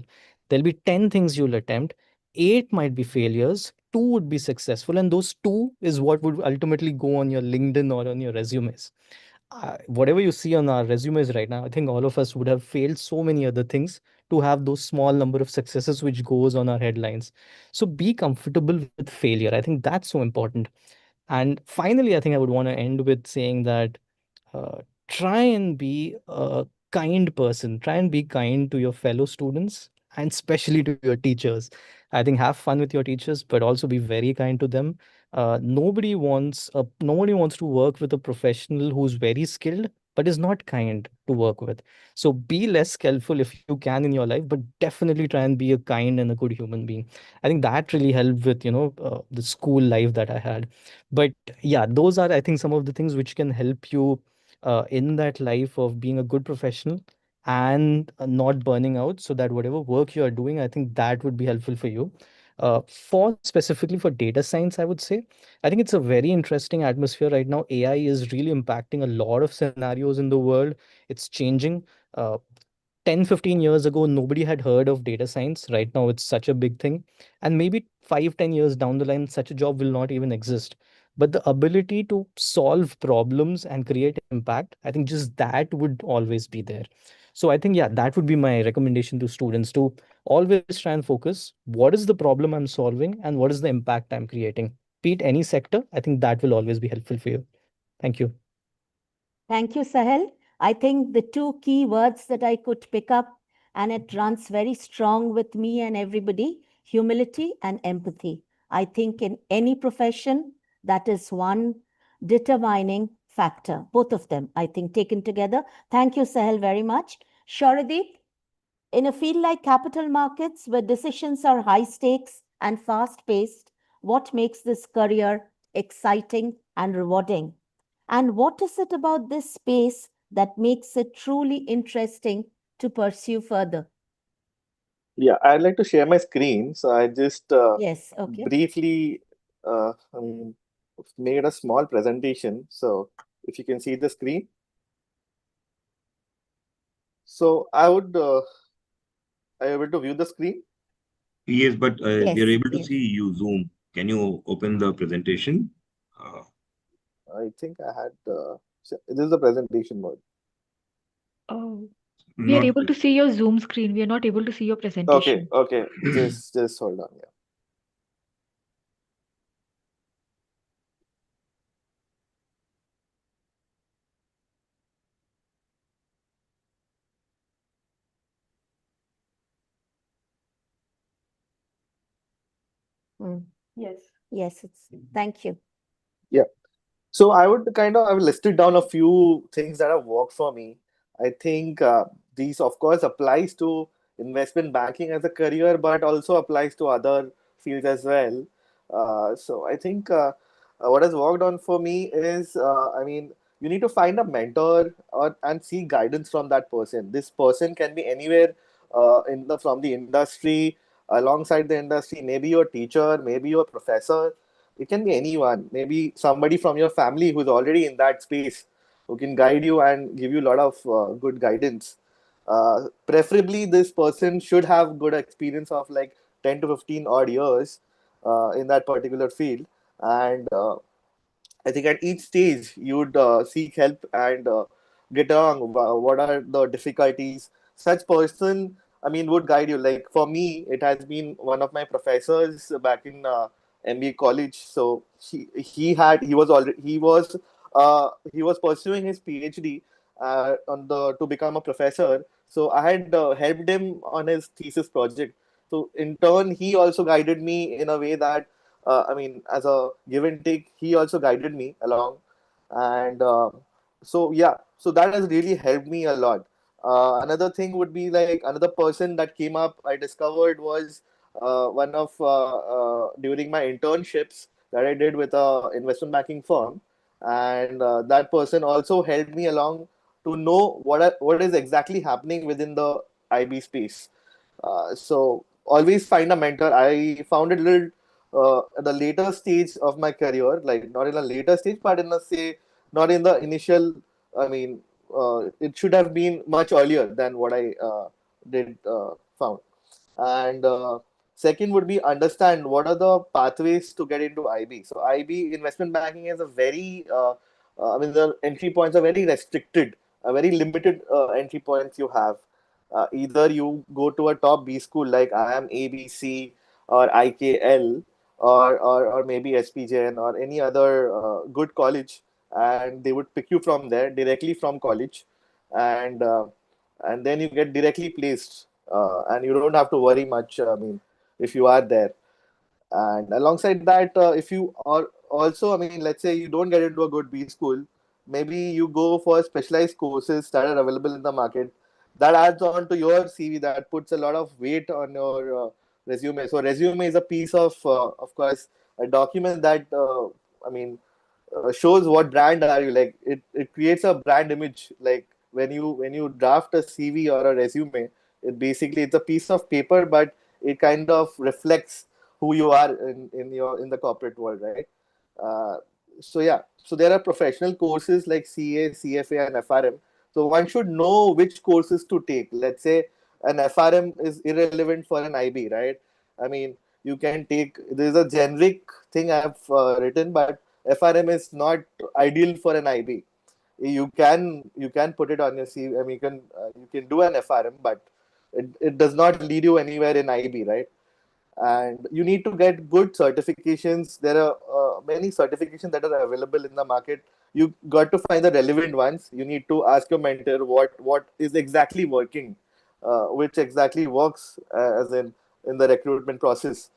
There'll be 10 things you'll attempt, 8 might be failures, 2 would be successful, and those 2 is what would ultimately go on your LinkedIn or on your resumes. Whatever you see on our resumes right now, I think all of us would have failed so many other things to have those small number of successes which goes on our headlines. So be comfortable with failure. I think that's so important. And finally, I think I would want to end with saying that try and be a kind person. Try and be kind to your fellow students and especially to your teachers. I think have fun with your teachers, but also be very kind to them. Nobody wants to work with a professional who's very skilled but is not kind to work with. So be less skillful if you can in your life, but definitely try and be a kind and a good human being. I think that really helped with the school life that I had. But yeah, those are, I think, some of the things which can help you in that life of being a good professional and not burning out, so that whatever work you are doing, I think that would be helpful for you. For specifically for data science, I would say, I think it's a very interesting atmosphere right now. AI is really impacting a lot of scenarios in the world. It's changing. Uh, 10, 15 years ago, nobody had heard of data science. Right now, it's such a big thing. And maybe 5, 10 years down the line, such a job will not even exist. But the ability to solve problems and create impact, I think just that would always be there. So I think, yeah, that would be my recommendation to students to always try and focus what is the problem I'm solving and what is the impact I'm creating. Be it any sector, I think that will always be helpful for you. Thank you. Thank you, Sahel. I think the two key words that I could pick up, and it runs very strong with me and everybody, humility and empathy. I think in any profession, that is one determining factor, both of them, I think, taken together. Thank you, Sahel, very much. Sharadeep, in a field like capital markets, where decisions are high stakes and fast paced, what makes this career exciting and rewarding? And what is it about this space that makes it truly interesting to pursue further? Yeah, I'd like to share my screen. So I just Yes, okay. briefly made a small presentation. So if you can see the screen. So I would, are you able to view the screen? Yes, but we are Yes, able to yes. see you Zoom. Can you open the presentation? I think I had, this is the presentation mode. Oh, we are Not able to this. see your Zoom screen. We are not able to see your Okay, presentation. okay, just hold on. Yeah. Mm. Yes. Yes, thank you. Yeah. So I've listed down a few things that have worked for me. I think these, of course, applies to investment banking as a career, but also applies to other fields as well. So I think what has worked on for me is, you need to find a mentor and seek guidance from that person. This person can be anywhere from the industry, alongside the industry, maybe your teacher, maybe your professor. It can be anyone, maybe somebody from your family who's already in that space, who can guide you and give you a lot of good guidance. Preferably, this person should have good experience of like 10 to 15 odd years in that particular field. And I think at each stage you would seek help and get along. What are the difficulties? Such person, would guide you. Like for me, it has been one of my professors back in MBA college. So he was pursuing his PhD on the to become a professor. So I had helped him on his thesis project. So in turn, he also guided me in a way that as a give and take, he also guided me along, and so yeah, so that has really helped me a lot. Another thing would be like another person that came up. I discovered was one of during my internships that I did with a investment banking firm, and that person also helped me along to know what is exactly happening within the IB space. So always find a mentor. I found it a little at the later stage of my career, like not in a later stage, but in a say not in the initial. I mean, it should have been much earlier than what I did found. And second would be understand what are the pathways to get into IB. So IB investment banking is a very, the entry points are very restricted, very limited entry points you have. Either you go to a top B school like IIM ABC or IKL or maybe SPJN or any other good college, and they would pick you from there directly from college, and then you get directly placed, and you don't have to worry much. If you are there, and alongside that, if you are also, let's say you don't get into a good B school, maybe you go for specialized courses that are available in the market. That adds on to your CV. That puts a lot of weight on your resume. So resume is a piece of course, a document that shows what brand are you. Like it creates a brand image. Like when you draft a CV or a resume, it's a piece of paper, but it kind of reflects who you are in the corporate world, right? Uh, so yeah, so there are professional courses like CA, CFA, and FRM. So one should know which courses to take. Let's say an FRM is irrelevant for an IB, right? I mean, you can take. There's a generic thing I've written, but FRM is not ideal for an IB. You can put it on your CV. You can do an FRM, but it does not lead you anywhere in IB, right? And you need to get good certifications. There are many certifications that are available in the market. You got to find the relevant ones. You need to ask your mentor what is exactly working, which exactly works as in the recruitment process.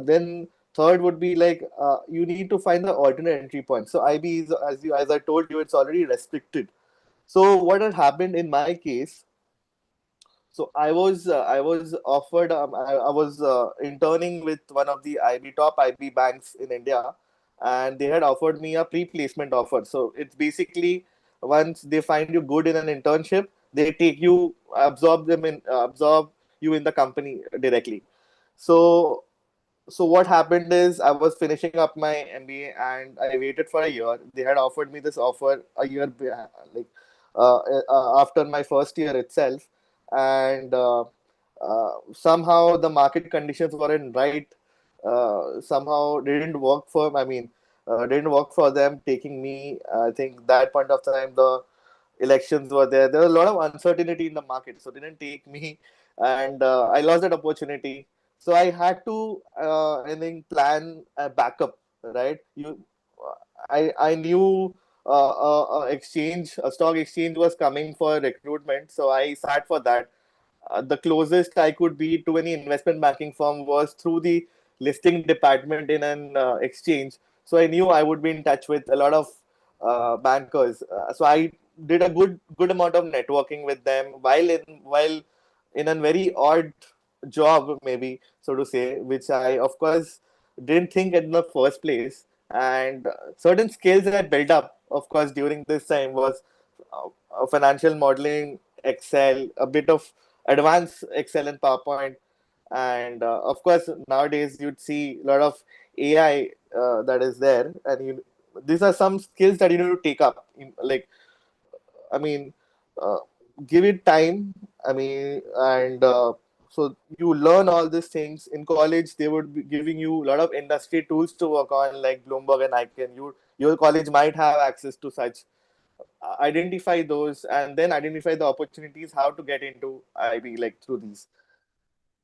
Then third would be like you need to find the alternate entry point. So IB is, as I told you, it's already restricted. So what had happened in my case, so I was offered, I was interning with one of the top IB banks in India, and they had offered me a pre-placement offer. So it's basically once they find you good in an internship, they take you, absorb you in the company directly. So what happened is I was finishing up my MBA and I waited for a year. They had offered me this offer a year, like after my first year itself, and somehow the market conditions weren't right. Somehow didn't work for. I mean, didn't work for them taking me. I think that point of time the elections were there. There was a lot of uncertainty in the market, so they didn't take me, and I lost that opportunity. So I had to, I think, plan a backup. Right? I knew a stock exchange was coming for recruitment, so I sat for that. The closest I could be to any investment banking firm was through the listing department in an exchange. So I knew I would be in touch with a lot of bankers. So I did a good amount of networking with them while in a very odd job, maybe so to say, which I of course didn't think in the first place. And certain skills that I built up, of course, during this time was financial modeling, Excel, a bit of advanced Excel and PowerPoint, and of course nowadays you'd see a lot of AI that is there, and these are some skills that you need to take up. Like, I mean, uh, give it time. I mean, and so you learn all these things in college. They would be giving you a lot of industry tools to work on, like Bloomberg and Icon. Your college might have access to such. Identify those, and then identify the opportunities how to get into IB, like through these.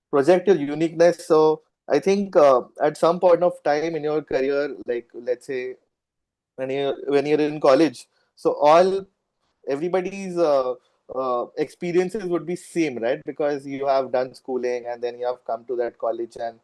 Project your uniqueness. So I think at some point of time in your career, like let's say when you're in college, so all everybody's experiences would be same, right? Because you have done schooling and then you have come to that college, and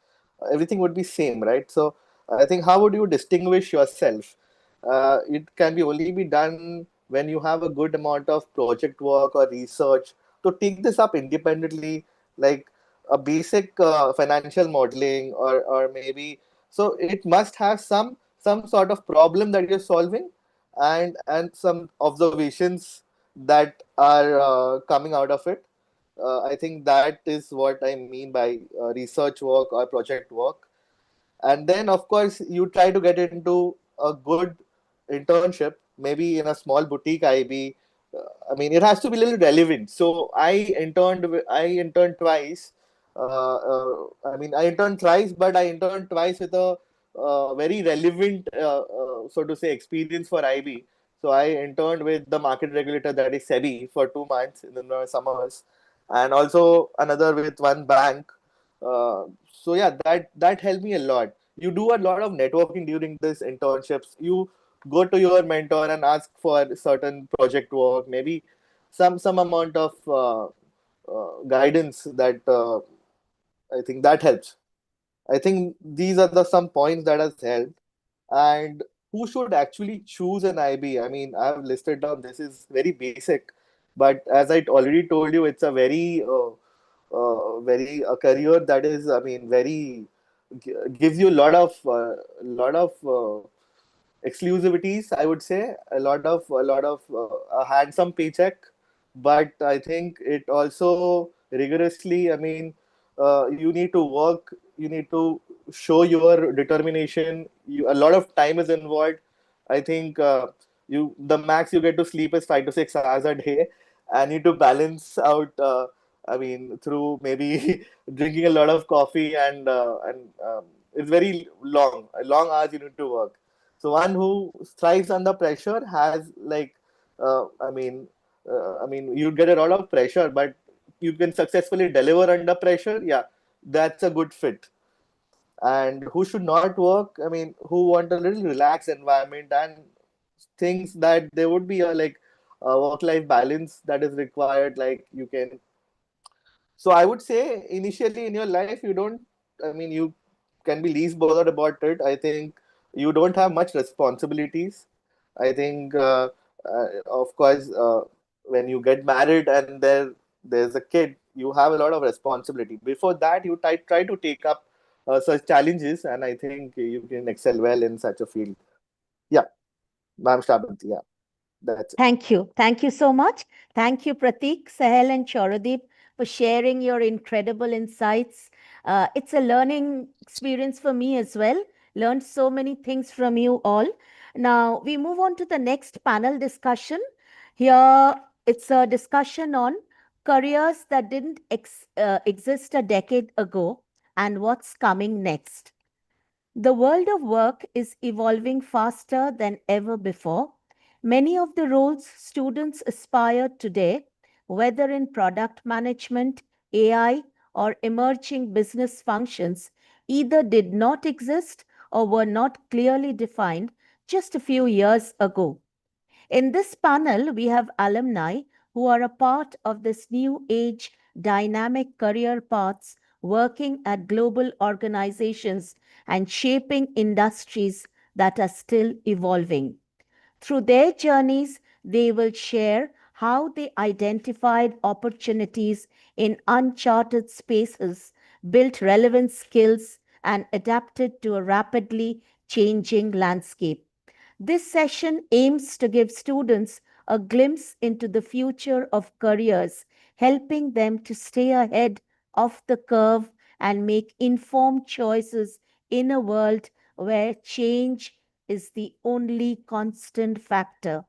everything would be same, right? So I think how would you distinguish yourself? It can be only be done when you have a good amount of project work or research to take this up independently, like a basic financial modeling, or maybe, so it must have some sort of problem that you're solving, and some observations that are coming out of it. I think that is what I mean by research work or project work. And then of course you try to get into a good internship, maybe in a small boutique IB. I mean, it has to be a little relevant. So I interned twice. I mean, I interned twice, but I interned twice with a very relevant, so to say, experience for IB. So I interned with the market regulator, that is SEBI, for 2 months in the summers, and also another with one bank. So yeah, that helped me a lot. You do a lot of networking during this internships. You go to your mentor and ask for certain project work, maybe some amount of guidance that I think that helps. I think these are the some points that has helped. And who should actually choose an IB? I mean, I have listed down. This is very basic, but as I already told you, it's a very a career that is, I mean, very gives you a lot of exclusivities, I would say, a lot of a handsome paycheck, but I think it also rigorously, I mean, you need to work, you need to show your determination. A lot of time is involved. I think the max you get to sleep is 5 to 6 hours a day, and you need to balance out. I mean, through maybe drinking a lot of coffee, and it's very long hours you need to work. So one who thrives under pressure has, like, I mean, you get a lot of pressure, but you can successfully deliver under pressure. Yeah, that's a good fit. And who should not work? I mean, who want a little relaxed environment and things that there would be a work-life balance that is required. Like you can. So I would say initially in your life, you don't. I mean, you can be least bothered about it. I think you don't have much responsibilities. I think, of course, when you get married and there's a kid, you have a lot of responsibility. Before that, you try to take up such challenges, and I think you can excel well in such a field. Yeah, Ma'am Shravanti, yeah, that's it. Thank you. Thank you so much. Thank you, Pratik, Sahel, and Charadeep, for sharing your incredible insights. It's a learning experience for me as well. Learned so many things from you all. Now, we move on to the next panel discussion. Here, It's a discussion on careers that didn't exist a decade ago and what's coming next. The world of work is evolving faster than ever before. Many of the roles students aspire today, whether in product management, AI, or emerging business functions, either did not exist or were not clearly defined just a few years ago. In this panel, we have alumni who are a part of this new age dynamic career paths working at global organizations and shaping industries that are still evolving. Through their journeys, they will share how they identified opportunities in uncharted spaces, built relevant skills, and adapted to a rapidly changing landscape. This session aims to give students a glimpse into the future of careers, helping them to stay ahead of the curve and make informed choices in a world where change is the only constant factor.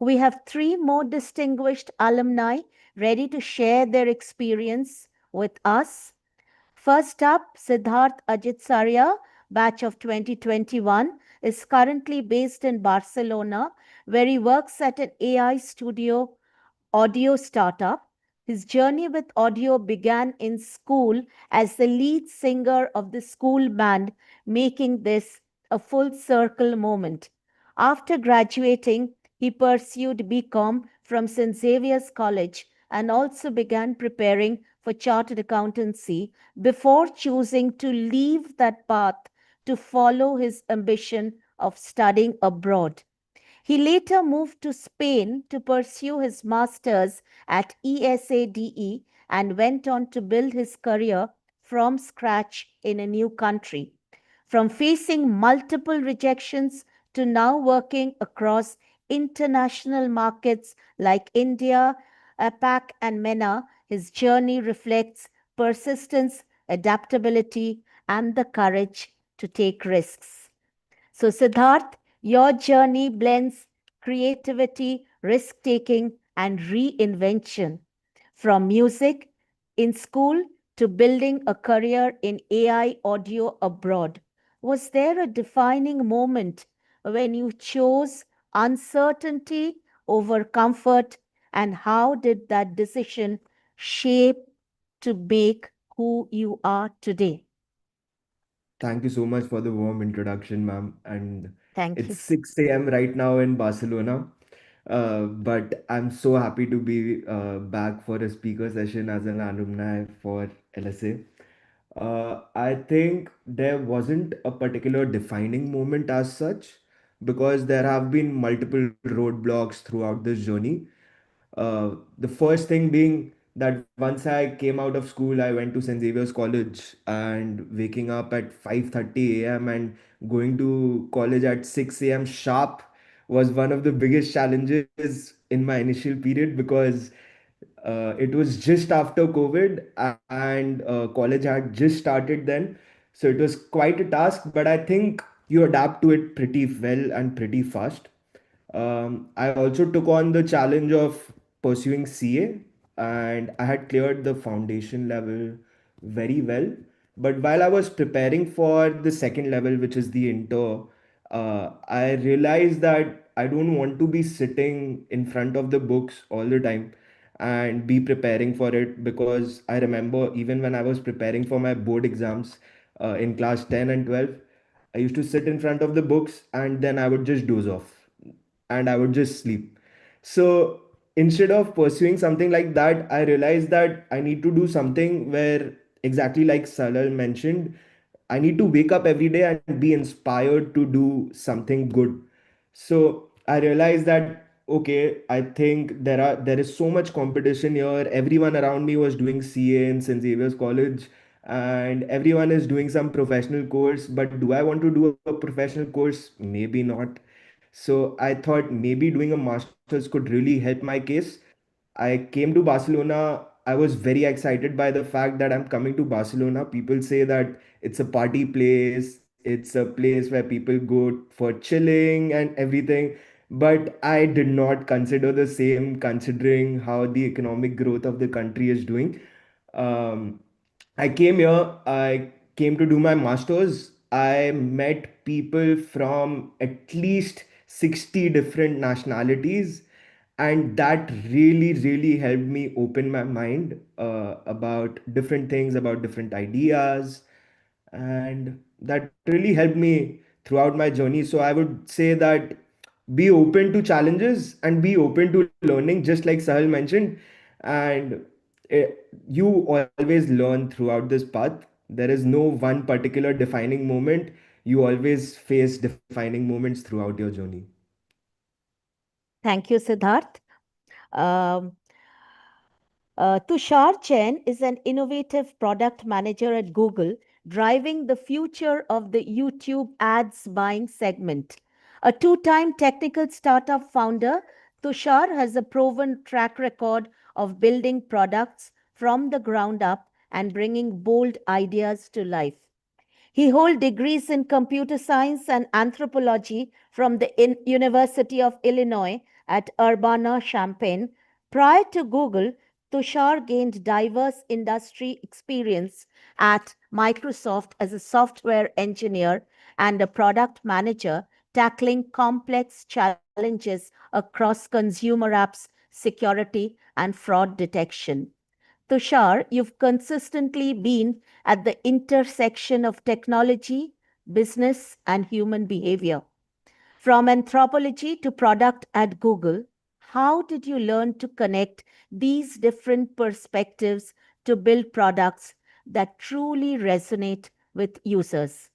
We have three more distinguished alumni ready to share their experience with us. First up, Siddharth Ajit Saria, batch of 2021, is currently based in Barcelona, where he works at an AI studio audio startup. His journey with audio began in school as the lead singer of the school band, making this a full circle moment. After graduating, he pursued BCom from St. Xavier's College and also began preparing for chartered accountancy before choosing to leave that path to follow his ambition of studying abroad. He later moved to Spain to pursue his master's at ESADE and went on to build his career from scratch in a new country. From facing multiple rejections to now working across international markets like India, APAC, and MENA, his journey reflects persistence, adaptability, and the courage to take risks. So, Siddharth, your journey blends creativity, risk taking, and reinvention. From music in school to building a career in AI audio abroad. Was there a defining moment when you chose uncertainty over comfort, and how did that decision shape to make who you are today? Thank you so much for the warm introduction, ma'am. And Thank it's you. 6 a.m. right now in Barcelona. But I'm so happy to be back for a speaker session as an alumni for LSA. I think there wasn't a particular defining moment as such because there have been multiple roadblocks throughout this journey. The first thing being that once I came out of school, I went to St. Xavier's College, and waking up at 5:30 a.m. and going to college at 6 a.m. sharp was one of the biggest challenges in my initial period because it was just after COVID and college had just started then. So it was quite a task, but I think you adapt to it pretty well and pretty fast. I also took on the challenge of pursuing CA, and I had cleared the foundation level very well. But while I was preparing for the second level, which is the inter, I realized that I don't want to be sitting in front of the books all the time and be preparing for it, because I remember even when I was preparing for my board exams in class 10 and 12, I used to sit in front of the books and then I would just doze off and I would just sleep. So instead of pursuing something like that, I realized that I need to do something where, exactly like Salal mentioned, I need to wake up every day and be inspired to do something good. So I realized that okay, I think there is so much competition here. Everyone around me was doing CA in St. Xavier's College, and everyone is doing some professional course. But do I want to do a professional course? Maybe not. So I thought maybe doing a master's could really help my case. I came to Barcelona. I was very excited by the fact that I'm coming to Barcelona. People say that it's a party place, it's a place where people go for chilling and everything. but I did not consider the same considering how the economic growth of the country is doing. Um, I came here, I came to do my master's. I met people from at least 60 different nationalities, and that really helped me open my mind about different things, about different ideas, and that really helped me throughout my journey. So I would say that be open to challenges and be open to learning, just like Sahil mentioned. And eh, you always learn throughout this path. There is no one particular defining moment. You always face defining moments throughout your journey. Thank you, Siddharth. Um, Tushar Chen is an innovative product manager at Google, driving the future of the YouTube ads buying segment. A two-time technical startup founder, Tushar has a proven track record of building products from the ground up and bringing bold ideas to life. He holds degrees in computer science and anthropology from the University of Illinois at Urbana-Champaign. Prior to Google, Tushar gained diverse industry experience at Microsoft as a software engineer and a product manager, tackling complex challenges across consumer apps, security, and fraud detection. Tushar, you've consistently been at the intersection of technology, business, and human behavior. From anthropology to product at Google, how did you learn to connect these different perspectives to build products that truly resonate with users?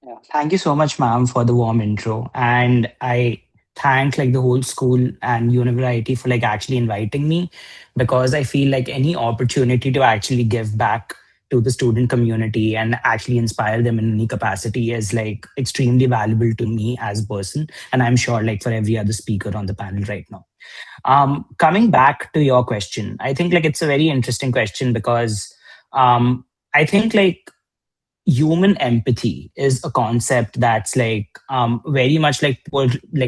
Yeah. Thank you so much, ma'am, for the warm intro. And I thank like the whole school and university for like actually inviting me, because I feel like any opportunity to actually give back to the student community and actually inspire them in any capacity is like extremely valuable to me as a person. And I'm sure like for every other speaker on the panel right now. Coming back to your question, I think like it's a very interesting question because um, I think like human empathy is a concept that's like very much like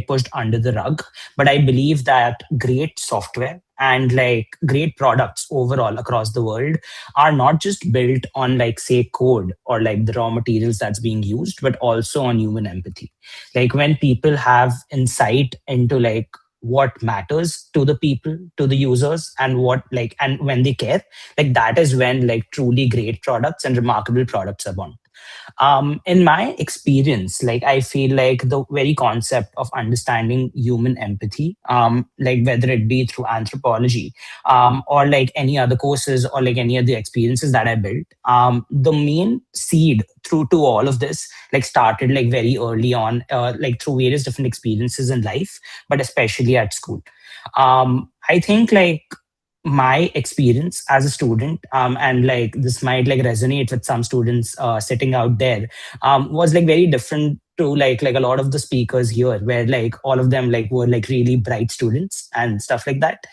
pushed under the rug, but I believe that great software and like great products overall across the world are not just built on like say code or like the raw materials that's being used, but also on human empathy. Like when people have insight into like what matters to the people, to the users, and what like and when they care, like that is when like truly great products and remarkable products are born. In my experience, like I feel like the very concept of understanding human empathy, like whether it be through anthropology, or like any other courses or like any other experiences that I built, the main seed through to all of this like started like very early on, like through various different experiences in life, but especially at school. I think like my experience as a student, and like this might like resonate with some students sitting out there, was like very different to like a lot of the speakers here, where like all of them like were like really bright students and stuff like that.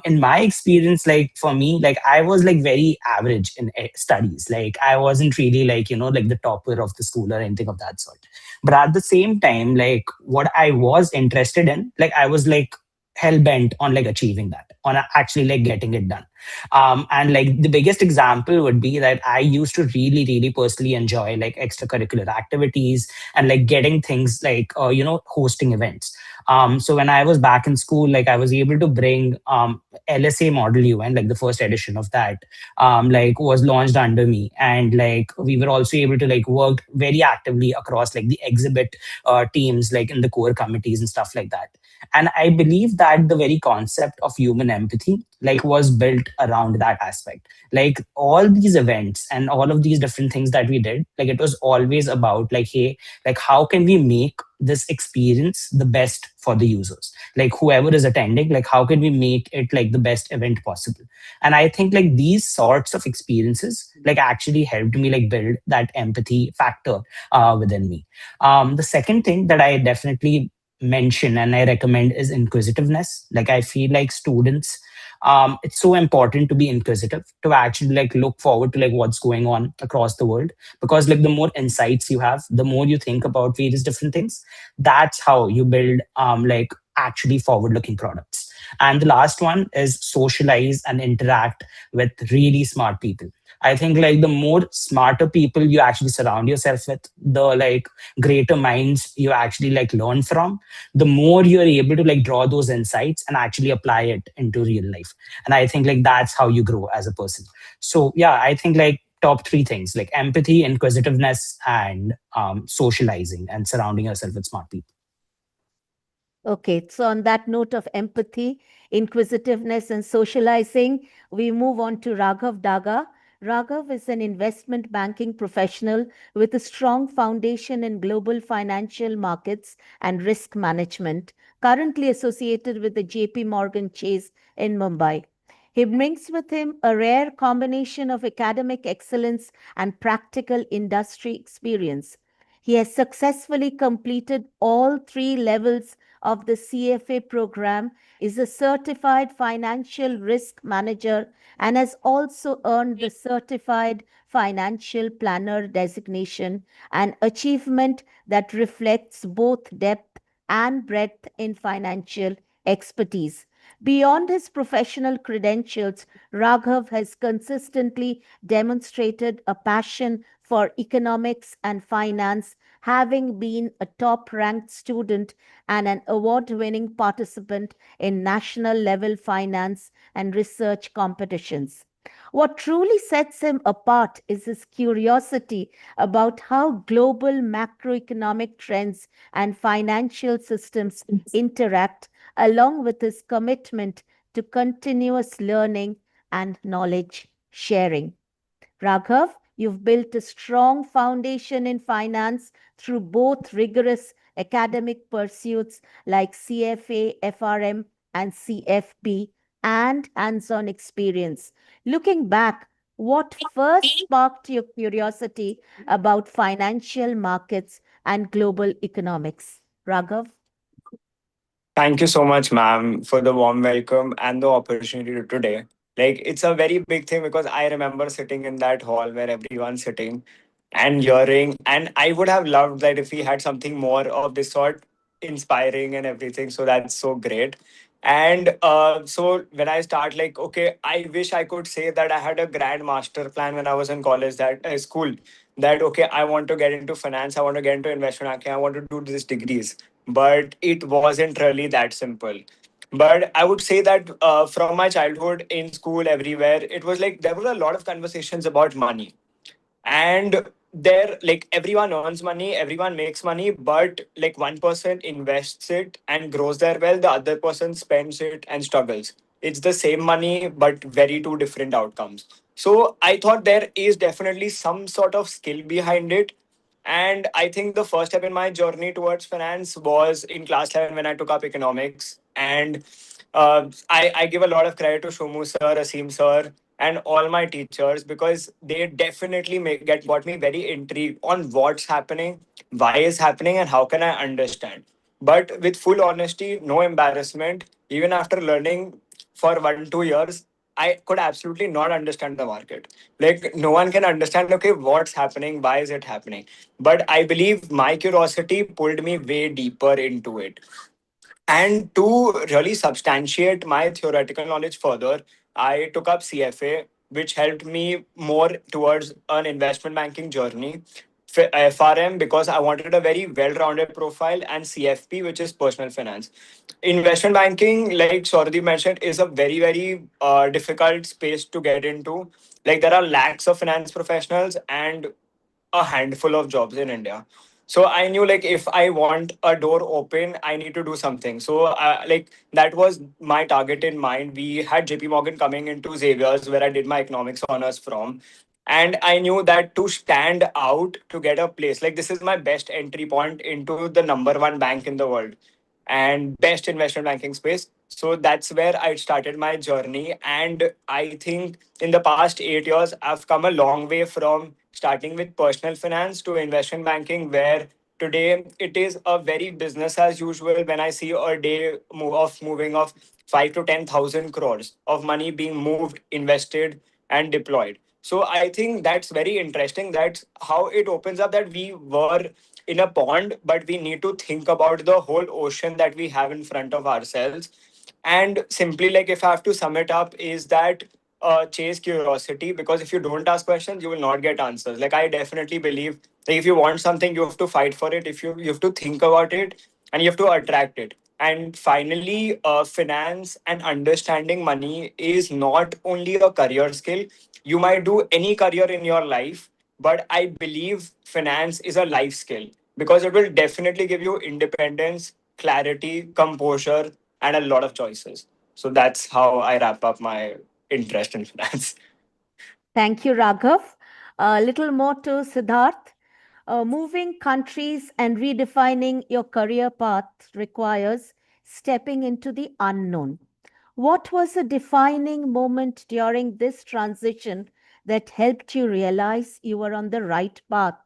In my experience, like for me, like I was like very average in studies. Like I wasn't really like like the topper of the school or anything of that sort. But at the same time, like what I was interested in, like I was like hell bent on like achieving that, on actually like getting it done. And like the biggest example would be that I used to really personally enjoy like extracurricular activities and like getting things like hosting events. So when I was back in school, like I was able to bring LSA Model UN, like the first edition of that, like was launched under me, and like we were also able to like work very actively across like the exhibit teams, like in the core committees and stuff like that. And I believe that the very concept of human empathy like was built around that aspect. Like all these events and all of these different things that we did, like it was always about like, hey, like how can we make this experience the best for the users, like whoever is attending, like how can we make it like the best event possible. And I think like these sorts of experiences like actually helped me like build that empathy factor within me. The second thing that I definitely mention and I recommend is inquisitiveness. Like I feel like students it's so important to be inquisitive, to actually like look forward to like what's going on across the world, because like the more insights you have, the more you think about various different things. That's how you build like actually forward looking products. And the last one is socialize and interact with really smart people. I think like the more smarter people you actually surround yourself with, the like greater minds you actually like learn from, the more you're able to like draw those insights and actually apply it into real life. And I think like that's how you grow as a person. So yeah, I think like top three things like empathy, inquisitiveness, and socializing and surrounding yourself with smart people. Okay, so on that note of empathy, inquisitiveness, and socializing, we move on to Raghav Daga. Raghav is an investment banking professional with a strong foundation in global financial markets and risk management, currently associated with the JP Morgan Chase in Mumbai. He brings with him a rare combination of academic excellence and practical industry experience. He has successfully completed all three levels of the CFA program, is a certified financial risk manager, and has also earned the certified financial planner designation, an achievement that reflects both depth and breadth in financial expertise. Beyond his professional credentials, Raghav has consistently demonstrated a passion for economics and finance, having been a top ranked student and an award winning participant in national level finance and research competitions. What truly sets him apart is his curiosity about how global macroeconomic trends and financial systems interact, along with his commitment to continuous learning and knowledge sharing. Raghav, you've built a strong foundation in finance through both rigorous academic pursuits like CFA, FRM, and CFP, and hands on experience. Looking back, what first sparked your curiosity about financial markets and global economics? Raghav? Thank you so much, ma'am, for the warm welcome and the opportunity today. Like, it's a very big thing because I remember sitting in that hall where everyone's sitting and hearing, and I would have loved that if we had something more of this sort, inspiring and everything. So that's so great. And so when I start, like, okay, I wish I could say that I had a grand master plan when I was in college, that school, that okay, I want to get into finance, I want to get into investment banking, I want to do these degrees, but it wasn't really that simple. But I would say that from my childhood in school, everywhere, it was like there were a lot of conversations about money. And there, like, everyone earns money, everyone makes money, but like one person invests it and grows their wealth, the other person spends it and struggles. It's the same money, but very two different outcomes. So I thought there is definitely some sort of skill behind it. And I think the first step in my journey towards finance was in class 11 when I took up economics. And I give a lot of credit to Shomu sir, Asim sir, and all my teachers, because they definitely got me very intrigued on what's happening, why is happening, and how can I understand. But with full honesty, no embarrassment, even after learning for 1 2 years, I could absolutely not understand the market. Like, no one can understand, okay, what's happening, why is it happening. But I believe my curiosity pulled me way deeper into it. And to really substantiate my theoretical knowledge further, I took up CFA, which helped me more towards an investment banking journey. FRM, because I wanted a very well rounded profile, and CFP, which is personal finance. Investment banking, like Saurabh mentioned, is a very, very difficult space to get into. Like, there are lakhs of finance professionals and a handful of jobs in India. So I knew, like, if I want a door open, I need to do something. So like, that was my target in mind. We had JP Morgan coming into Xavier's, where I did my economics honors from. And I knew that to stand out, to get a place, like, this is my best entry point into the number one bank in the world and best investment banking space. So that's where I started my journey. And I think in the past 8 years, I've come a long way from starting with personal finance to investment banking, where today it is a very business as usual when I see a day of moving of 5 to 10,000 crores of money being moved, invested, and deployed. So I think that's very interesting. That's how it opens up that we were in a pond, but we need to think about the whole ocean that we have in front of ourselves. And simply, like, if I have to sum it up, is that chase curiosity, because if you don't ask questions, you will not get answers. Like, I definitely believe that if you want something, you have to fight for it. If you have to think about it, and you have to attract it. And finally, finance and understanding money is not only a career skill. You might do any career in your life, but I believe finance is a life skill because it will definitely give you independence, clarity, composure, and a lot of choices. So that's how I wrap up my interest in finance. Thank you, Raghav. A little more to Siddharth. Moving countries and redefining your career path requires stepping into the unknown. What was a defining moment during this transition that helped you realize you were on the right path?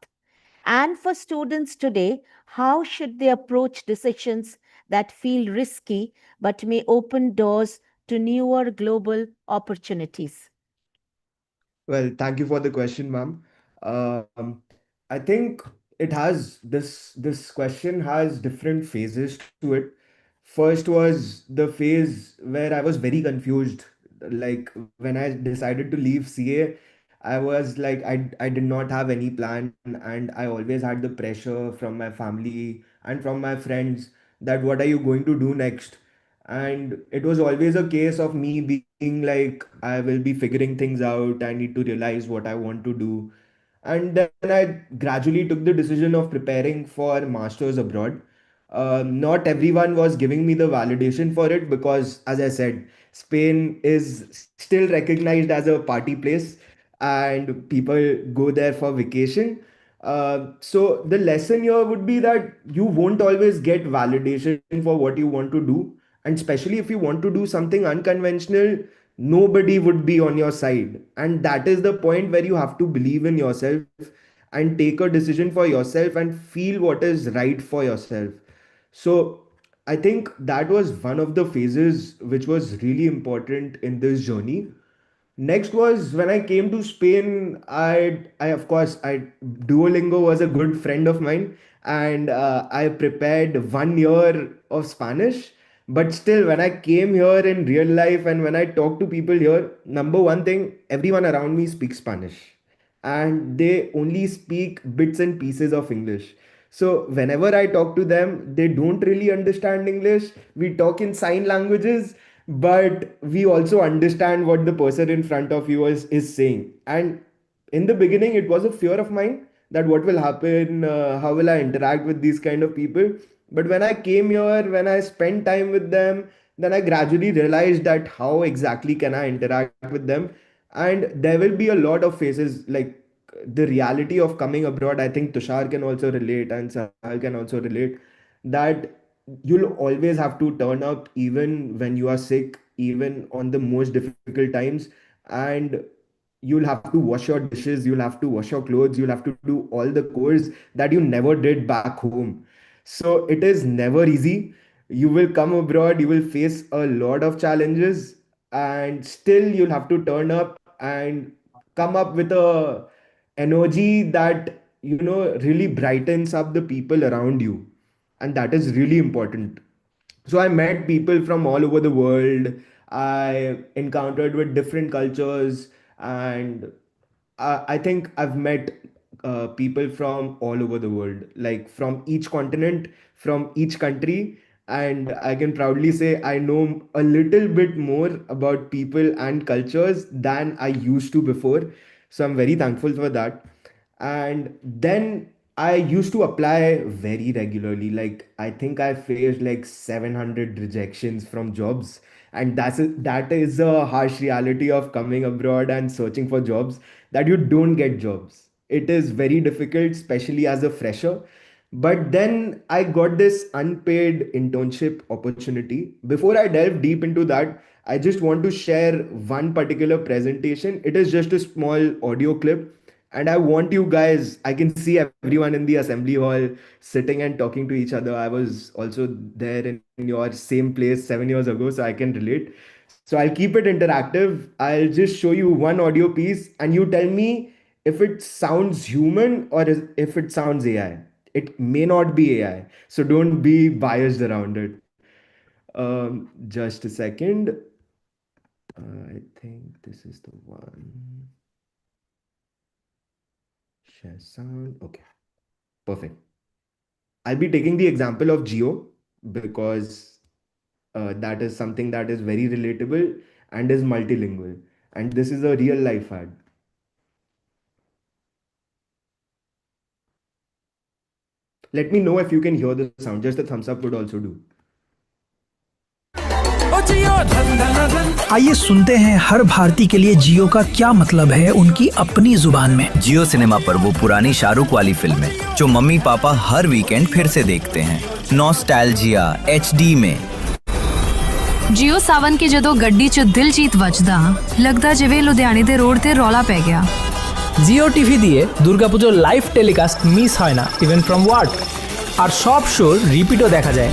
And for students today, how should they approach decisions that feel risky but may open doors to newer global opportunities? Well, thank you for the question, ma'am. Um, I think it has this question has different phases to it. First was the phase where I was very confused. Like when I decided to leave CA, I was like I did not have any plan, and I always had the pressure from my family and from my friends that what are you going to do next? And it was always a case of me being like, I will be figuring things out. I need to realize what I want to do. And then I gradually took the decision of preparing for masters abroad. Not everyone was giving me the validation for it because, as I said, Spain is still recognized as a party place and people go there for vacation. So the lesson here would be that you won't always get validation for what you want to do. And especially if you want to do something unconventional, nobody would be on your side. And that is the point where you have to believe in yourself and take a decision for yourself and feel what is right for yourself. So I think that was one of the phases which was really important in this journey. Next was when I came to Spain. I of course, I Duolingo was a good friend of mine, and I prepared 1 year of Spanish. But still, when I came here in real life and when I talk to people here, number one thing, everyone around me speaks Spanish and they only speak bits and pieces of English. So whenever I talk to them, they don't really understand English. We talk in sign languages, but we also understand what the person in front of you is saying. And in the beginning, it was a fear of mine that what will happen, how will I interact with these kind of people. But when I came here, when I spent time with them, then I gradually realized that how exactly can I interact with them. And there will be a lot of phases like the reality of coming abroad. I think Tushar can also relate and Sahal can also relate that you'll always have to turn up even when you are sick, even on the most difficult times. And you'll have to wash your dishes, you'll have to wash your clothes, you'll have to do all the chores that you never did back home. So it is never easy. You will come abroad, you will face a lot of challenges, and still you'll have to turn up and come up with a energy that really brightens up the people around you. And that is really important. So I met people from all over the world. I encountered with different cultures, and I think I've met people from all over the world, like from each continent, from each country. And I can proudly say I know a little bit more about people and cultures than I used to before. So I'm very thankful for that. And then I used to apply very regularly. Like I think I faced like 700 rejections from jobs. And that is a harsh reality of coming abroad and searching for jobs, that you don't get jobs. It is very difficult, especially as a fresher. But then I got this unpaid internship opportunity. Before I delve deep into that, I just want to share one particular presentation. It is just a small audio clip And I want you guys, I can see everyone in the assembly hall sitting and talking to each other. I was also there in your same place 7 years ago, so I can relate. So I'll keep it interactive. I'll just show you one audio piece and you tell me if it sounds human or if it sounds AI. It may not be AI, so don't be biased around it. Just a second. I think this is the one. Share sound. Okay, perfect. I'll be taking the example of Geo because that is something that is very relatable and is multilingual. And this is a real life ad. Let me know if you can hear the sound. Just a thumbs up would also do. आइए सुनते हैं हर भारतीय के लिए जियो का क्या मतलब है उनकी अपनी जुबान में। जियो सिनेमा पर वो पुरानी शाहरुख वाली फिल्में जो मम्मी पापा हर वीकेंड फिर से देखते हैं, नॉस्टैल्जिया HD में। जियो सावन के जदों गड्डी च दिलजीत वजदा लगदा जिवें लुधियाने दे रोड ते रौला पै गया। जियो टीवी दिए दुर्गापुजो लाइव टेलिकास्ट मिस হয় না इवन फ्रॉम व्हाट আর সব শো রিপিটও দেখা যায়।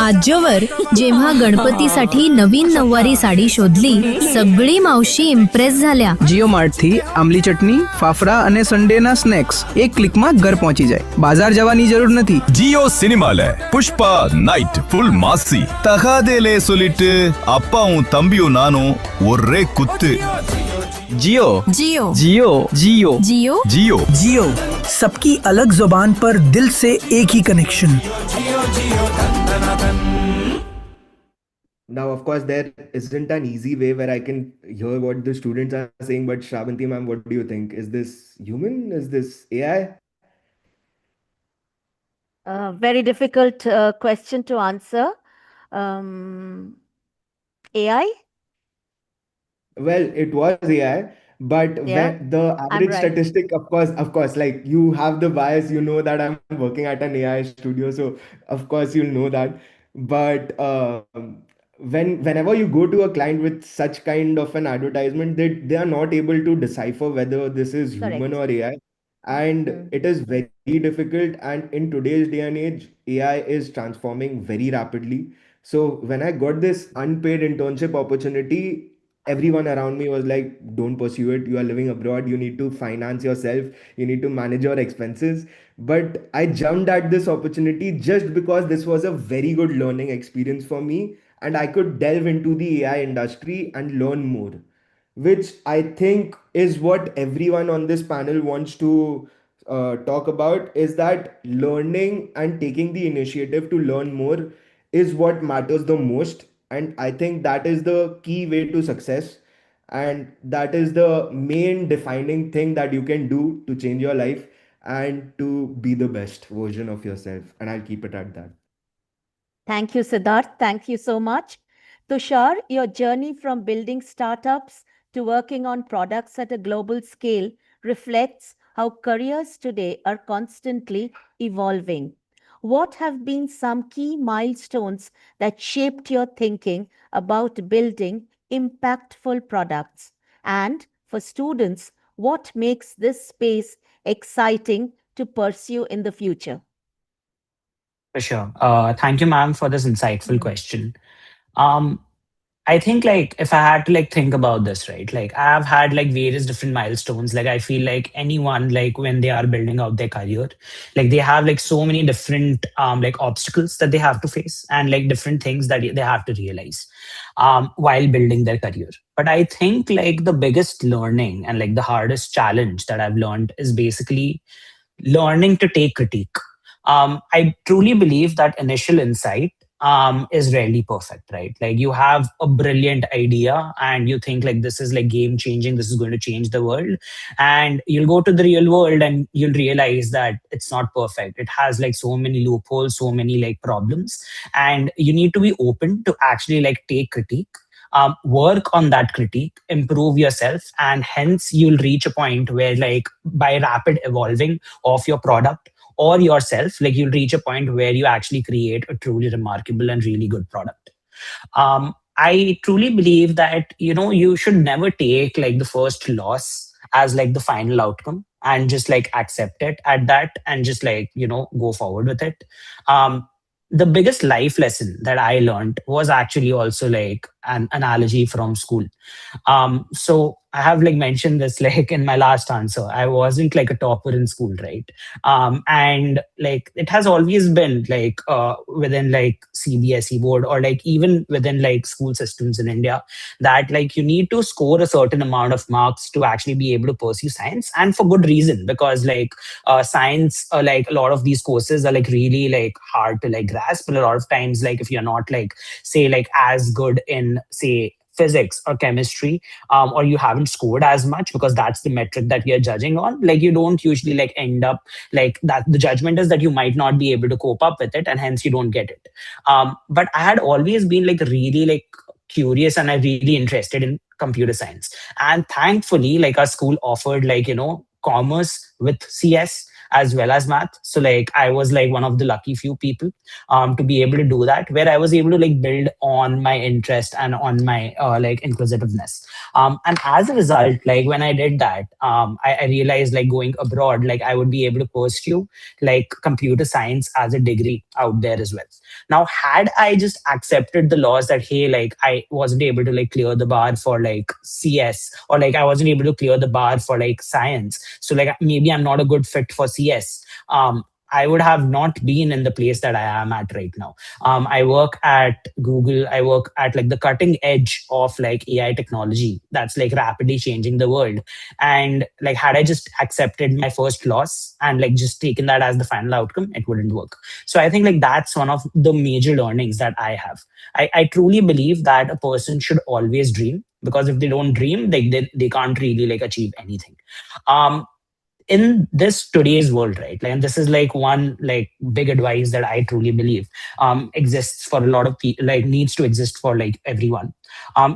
आजवर जेव्हा गणपतीसाठी नवीन नऊवारी साडी शोधली सगळी मावशी इम्प्रेस झाल्या। जियो मार्ट થી આમલી ચટણી, ફાફડા અને સન્ડેના સ્નેક્સ એક ક્લિકમાં ઘર પહોંચી જાય। બજાર જવાની જરૂર નથી। ஜியோ சினிமால புஷ்பா நைட் ஃபுல் மாசி தகாதேலே சொல்லிட்டு அப்பாவும் தம்பியும் நானும் ஒரே குத்து। जियो जियो जियो जियो जियो ஜியோ जियो सबकी अलग जुबान पर दिल से एक ही connection. Now, of course, there isn't an easy way where I can hear what the students are saying, but Shravanti ma'am, what do you think? Is this human? Is this AI? Very difficult question to answer. AI? Well, it was AI, but Yeah, when the I'm average right. statistic, of course, like you have the bias, you know that I'm working at an AI studio, so of course you'll know that. But whenever you go to a client with such kind of an advertisement, they are not able to decipher whether this is human Correct. or AI, and Hmm. it is very difficult. And in today's day and age, AI is transforming very rapidly. So when I got this unpaid internship opportunity, everyone around me was like, don't pursue it, you are living abroad, you need to finance yourself, you need to manage your expenses. But I jumped at this opportunity just because this was a very good learning experience for me, and I could delve into the AI industry and learn more, which I think is what everyone on this panel wants to talk about, is that learning and taking the initiative to learn more is what matters the most. And I think that is the key way to success. And that is the main defining thing that you can do to change your life and to be the best version of yourself. And I'll keep it at that. Thank you, Siddharth. Thank you so much. Tushar, your journey from building startups to working on products at a global scale reflects how careers today are constantly evolving. What have been some key milestones that shaped your thinking about building impactful products? And for students, what makes this space exciting to pursue in the future? For sure. Thank you, ma'am, for this insightful Mm. question. Um, I think like if I had to like think about this, right? Like I've had like various different milestones. Like I feel like anyone like when they are building out their career, like they have like so many different like obstacles that they have to face and like different things that they have to realize while building their career. But I think like the biggest learning and like the hardest challenge that I've learned is basically learning to take critique. I truly believe that initial insight is rarely perfect, right? Like you have a brilliant idea and you think like this is like game changing, this is going to change the world. And you'll go to the real world and you'll realize that it's not perfect. It has like so many loopholes, so many like problems. And you need to be open to actually like take critique, work on that critique, improve yourself, and hence you'll reach a point where, like, by rapid evolving of your product or yourself, like, you'll reach a point where you actually create a truly remarkable and really good product. I truly believe that, you know, you should never take like the first loss as like the final outcome and just like accept it at that and just like, go forward with it. The biggest life lesson that I learned was actually also like an analogy from school. So I have like mentioned this like in my last answer. I wasn't like a topper in school, right? And like it has always been like within like CBSE board or like even within like school systems in India that like you need to score a certain amount of marks to actually be able to pursue science, and for good reason, because like science, like a lot of these courses are like really like hard to like grasp. A lot of times, like if you're not like say like as good in say physics or chemistry, or you haven't scored as much because that's the metric that you're judging on, like you don't usually like end up like that. The judgment is that you might not be able to cope up with it and hence you don't get it. But I had always been like really like curious and I really interested in computer science, and thankfully like our school offered like commerce with CS as well as math. So like I was like one of the lucky few people to be able to do that, where I was able to like build on my interest and on my like inquisitiveness. And as a result, like when I did that, I realized like going abroad, like I would be able to pursue like computer science as a degree out there as well. Now, had I just accepted the laws that hey, like I wasn't able to like clear the bar for like CS, or like I wasn't able to clear the bar for like science, so like maybe I'm not a good fit for CS. I would have not been in the place that I am at right now. I work at Google. I work at like the cutting edge of like AI technology that's like rapidly changing the world. And like, had I just accepted my first loss and like just taken that as the final outcome, it wouldn't work. So I think like that's one of the major learnings that I have. I truly believe that a person should always dream, because if they don't dream, they can't really like achieve anything. Um, in this today's world, right, like, and this is like one like big advice that I truly believe exists for a lot of people, like needs to exist for like everyone,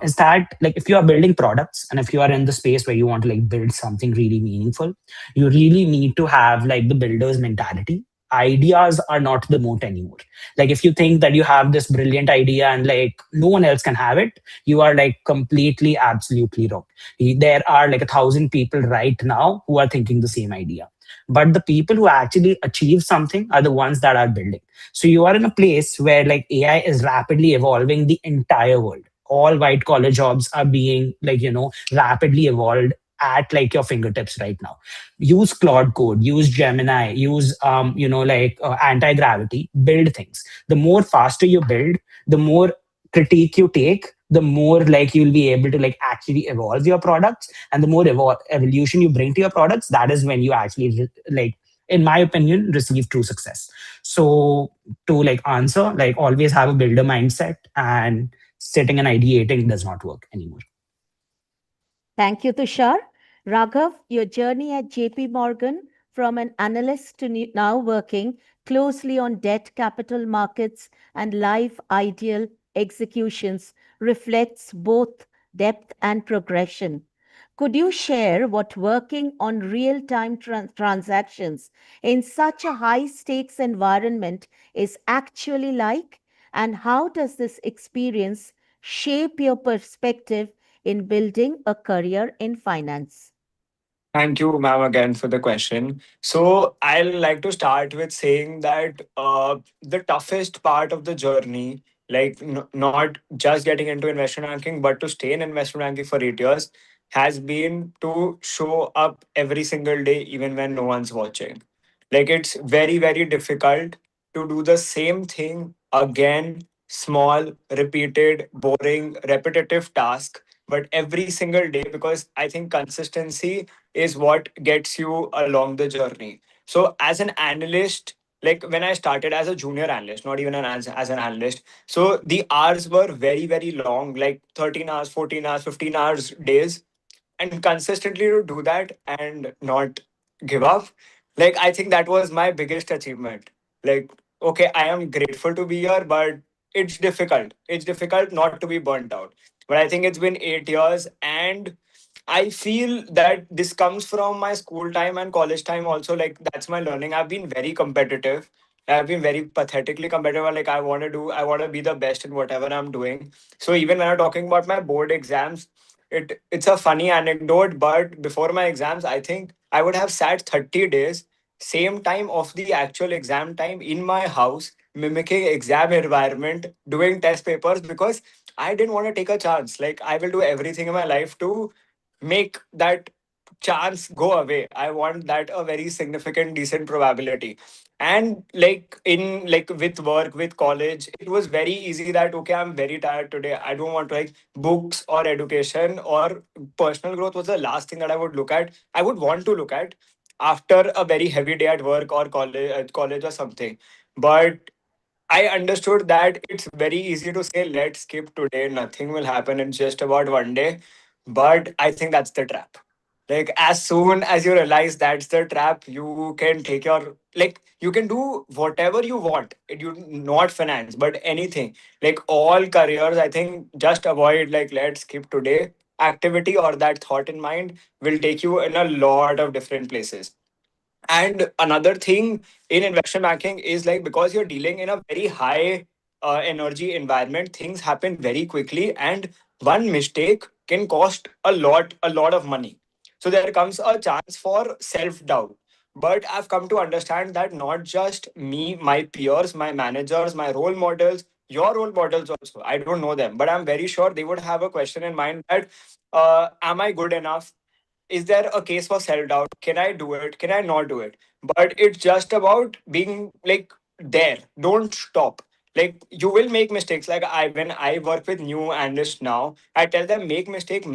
is that like if you are building products and if you are in the space where you want to like build something really meaningful, you really need to have like the builder's mentality. Ideas are not the moat anymore. Like if you think that you have this brilliant idea and like no one else can have it, you are like completely absolutely wrong. There are like 1,000 people right now who are thinking the same idea, but the people who actually achieve something are the ones that are building. So you are in a place where like AI is rapidly evolving the entire world. All white collar jobs are being like rapidly evolved at like your fingertips right now. Use Claude Code, use Gemini, use like anti-gravity, build things. The more faster you build, the more critique you take, the more like you'll be able to like actually evolve your products, and the more evolution you bring to your products, that is when you actually like, in my opinion, receive true success. So to like answer, like always have a builder mindset, and sitting and ideating does not work anymore. Thank you, Tushar. Raghav, your journey at JP Morgan from an analyst to now working closely on debt capital markets and live ideal executions reflects both depth and progression. Could you share what working on real time transactions in such a high stakes environment is actually like? And how does this experience shape your perspective in building a career in finance? Thank you, ma'am, again for the question. So, I'll like to start with saying that the toughest part of the journey, like not just getting into investment banking, but to stay in investment banking for 8 years, has been to show up every single day, even when no one's watching. Like, it's very, very difficult to do the same thing again, small, repeated, boring, repetitive task, but every single day, because I think consistency is what gets you along the journey. So as an analyst, like when I started as a junior analyst, not even as an analyst, so the hours were very, very long, like 13 hours, 14 hours, 15 hours days, and consistently to do that and not give up, like I think that was my biggest achievement. Like, okay, I am grateful to be here, but it's difficult not to be burnt out. But I think it's been 8 years, and I feel that this comes from my school time and college time also. Like, that's my learning. I've been very competitive. I've been very pathetically competitive. Like, I want to be the best in whatever I'm doing. So even when I'm talking about my board exams, It's a funny anecdote, but before my exams, I think I would have sat 30 days, same time of the actual exam time in my house, mimicking exam environment, doing test papers because I didn't want to take a chance. Like I will do everything in my life to make that chance go away. I want that a very significant, decent probability. And like in like with work, with college, it was very easy that okay, I'm very tired today. I don't want to like books or education or personal growth was the last thing that I would look at. I would want to look at after a very heavy day at work or college or something. But I understood that it's very easy to say, let's skip today, nothing will happen in just about one day. But I think that's the trap. Like, as soon as you realize that's the trap, you can take your, like, you can do whatever you want. You not finance, but anything. Like, all careers, I think just avoid, like, let's skip today activity or that thought in mind will take you in a lot of different places. And another thing in investment banking is like because you're dealing in a very high energy environment, things happen very quickly, and one mistake can cost a lot of money. So there comes a chance for self doubt. But I've come to understand that not just me, my peers, my managers, my role models, your role models also. I don't know them, but I'm very sure they would have a question in mind that am I good enough? Is there a case for self doubt? Can I do it? Can I not do it? But it's just about being like there. Don't stop. Like you will make mistakes. Like when I work with new analysts now, I tell them make new mistake,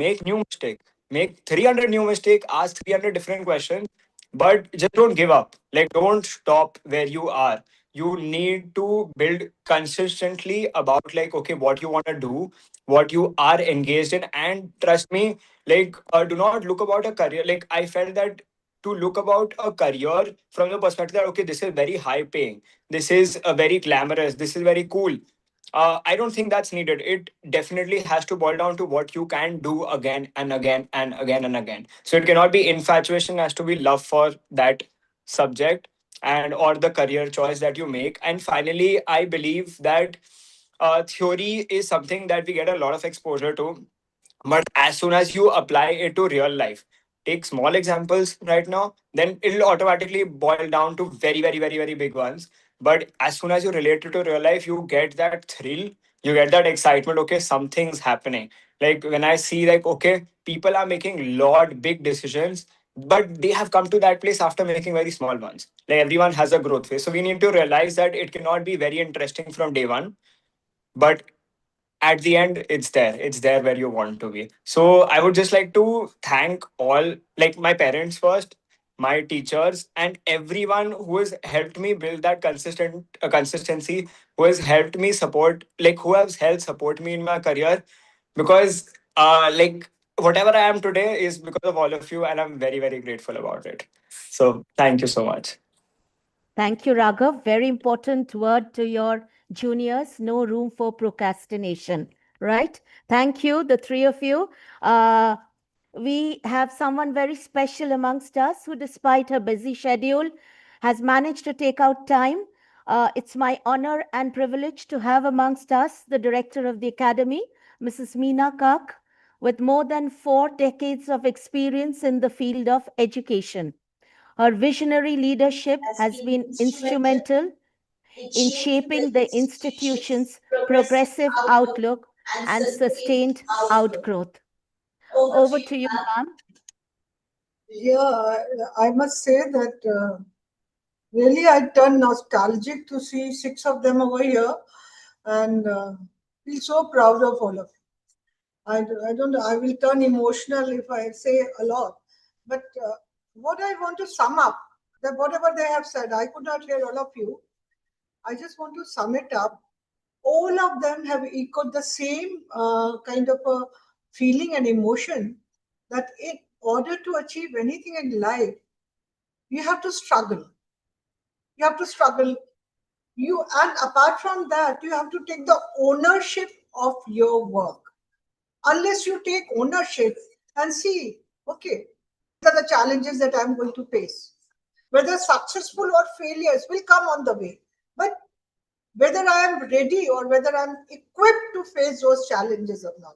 make 300 new mistake, ask 300 different questions, but just don't give up. Like don't stop where you are. You need to build consistently about like okay what you want to do, what you are engaged in, and trust me, like do not look about a career. Like I felt that to look about a career from the perspective that okay this is very high paying, this is very glamorous, this is very cool, I don't think that's needed. It definitely has to boil down to what you can do again and again and again and again. So it cannot be infatuation, it has to be love for that subject and or the career choice that you make. And finally I believe that theory is something that we get a lot of exposure to, but as soon as you apply it to real life, take small examples right now, then it'll automatically boil down to very, very, very, very big ones. But as soon as you relate it to real life, you get that thrill, you get that excitement. Okay, something's happening. Like when I see, like, okay, people are making lot big decisions, but they have come to that place after making very small ones. Like everyone has a growth phase. So we need to realize that it cannot be very interesting from day one, but at the end it's there where you want to be. So I would just like to thank all, like my parents first, my teachers, and everyone who has helped me build that consistency, who has helped me support, like who has helped support me in my career, because like whatever I am today is because of all of you, and I'm very, very grateful about it. So thank you so much. Thank you, Raghav. Very important word to your juniors. No room for procrastination, right? Thank you, the three of you. We have someone very special amongst us who, despite her busy schedule, has managed to take out time. It's my honor and privilege to have amongst us the director of the academy, Mrs. Meena Kak, with more than 4 decades of experience in the field of education. Her visionary leadership has been instrumental in shaping the institution's progressive outlook and sustained outgrowth. Over to you, ma'am. Yeah, I must say that really I turned nostalgic to see 6 of them over here and feel so proud of all of you. I don't know, I will turn emotional if I say a lot. But what I want to sum up, that whatever they have said, I could not hear all of you. I just want to sum it up. All of them have echoed the same kind of a feeling and emotion that in order to achieve anything in life, you have to struggle. You have to struggle. And apart from that, you have to take the ownership of your work. Unless you take ownership and see, okay, these are the challenges that I'm going to face. Whether successful or failures will come on the way. But whether I am ready or whether I'm equipped to face those challenges or not.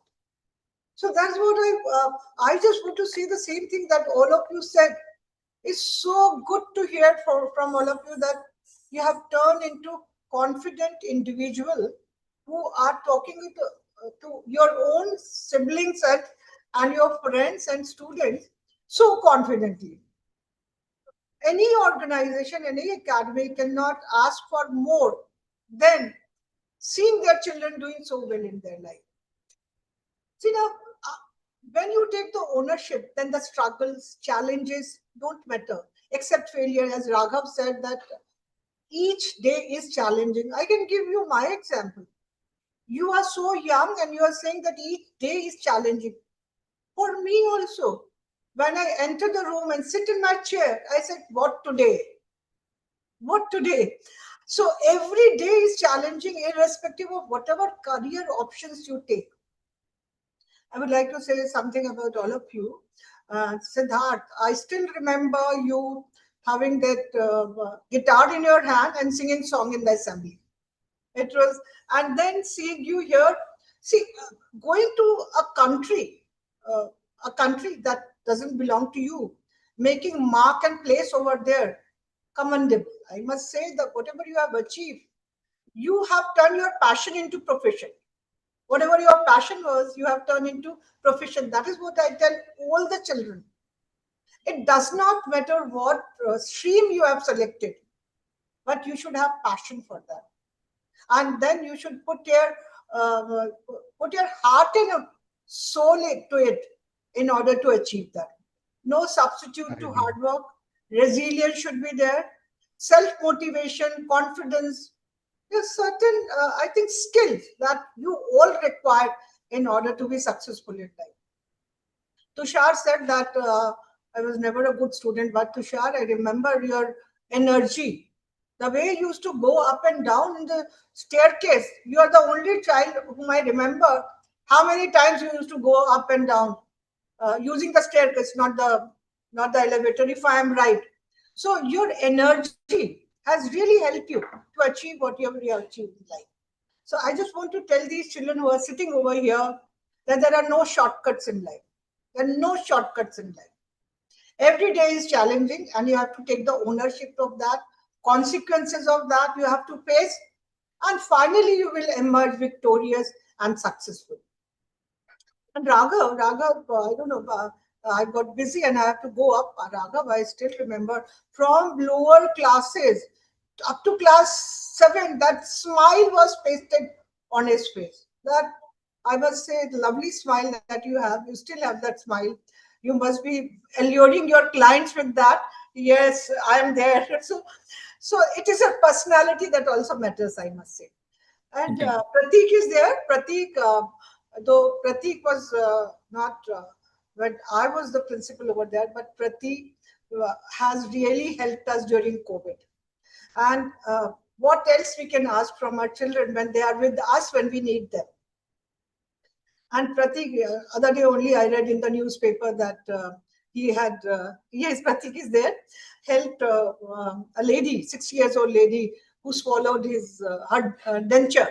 So that's what I just want to say the same thing that all of you said. It's so good to hear from all of you that you have turned into confident individual who are talking to your own siblings and your friends and students so confidently. Any organization, any academy cannot ask for more than seeing their children doing so well in their life. See now, when you take the ownership, then the struggles, challenges don't matter, except failure. As Raghav said, that each day is challenging. I can give you my example. You are so young and you are saying that each day is challenging. For me also, when I enter the room and sit in my chair, I said, what today? What today? So every day is challenging, irrespective of whatever career options you take. I would like to say something about all of you. Siddharth, I still remember you having that guitar in your hand and singing song in the assembly. It was, and then seeing you here, going to a country that doesn't belong to you, making mark and place over there, commendable. I must say that whatever you have achieved, you have turned your passion into profession. Whatever your passion was, you have turned into profession. That is what I tell all the children. It does not matter what stream you have selected, but you should have passion for that. And then you should put your heart and soul into it in order to achieve that. No substitute to hard work. Resilience should be there. Self-motivation, confidence. There's certain, I think, skills that you all require in order to be successful in life. Tushar said that I was never a good student, but Tushar, I remember your energy. The way you used to go up and down in the staircase. You are the only child whom I remember how many times you used to go up and down using the staircase, not the elevator, if I am right. So your energy has really helped you to achieve what you have achieved in life. So I just want to tell these children who are sitting over here that there are no shortcuts in life. There are no shortcuts in life. Every day is challenging and you have to take the ownership of that, consequences of that you have to face, and finally you will emerge victorious and successful. And Raghav, I don't know, I got busy and I have to go up. Raghav, I still remember from lower classes up to class 7, that smile was pasted on his face. That, I must say, lovely smile that you have. You still have that smile. You must be alluring your clients with that. Yes, I am there. So it is a personality that also matters, I must say. And Prateek is there. Prateek, though Prateek was not when I was the principal over there, but Prateek has really helped us during COVID. And what else we can ask from our children when they are with us when we need them? And Prateek, other day only I read in the newspaper that he had, yes, Prateek is there, helped a lady, 60 years old lady, who swallowed his her denture.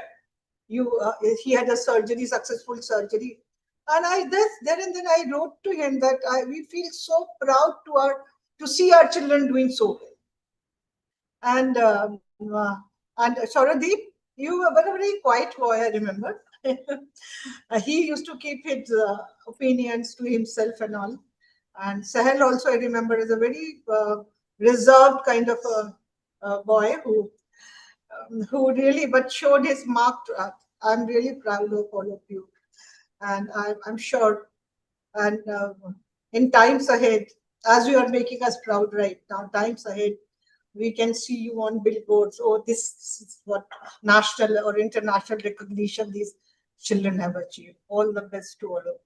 He had a surgery, successful surgery. And then and then I wrote to him that we feel so proud to see our children doing so well. And Sauradeep, you were a very quiet boy, I remember. He used to keep his opinions to himself and all. And Sahel also, I remember, is a very reserved kind of a boy who really but showed his mark to us. I'm really proud of all of you. And I'm sure, and in times ahead, as you are making us proud right now, times ahead, we can see you on billboards. Oh, this is what national or international recognition these children have achieved. All the best to all of you.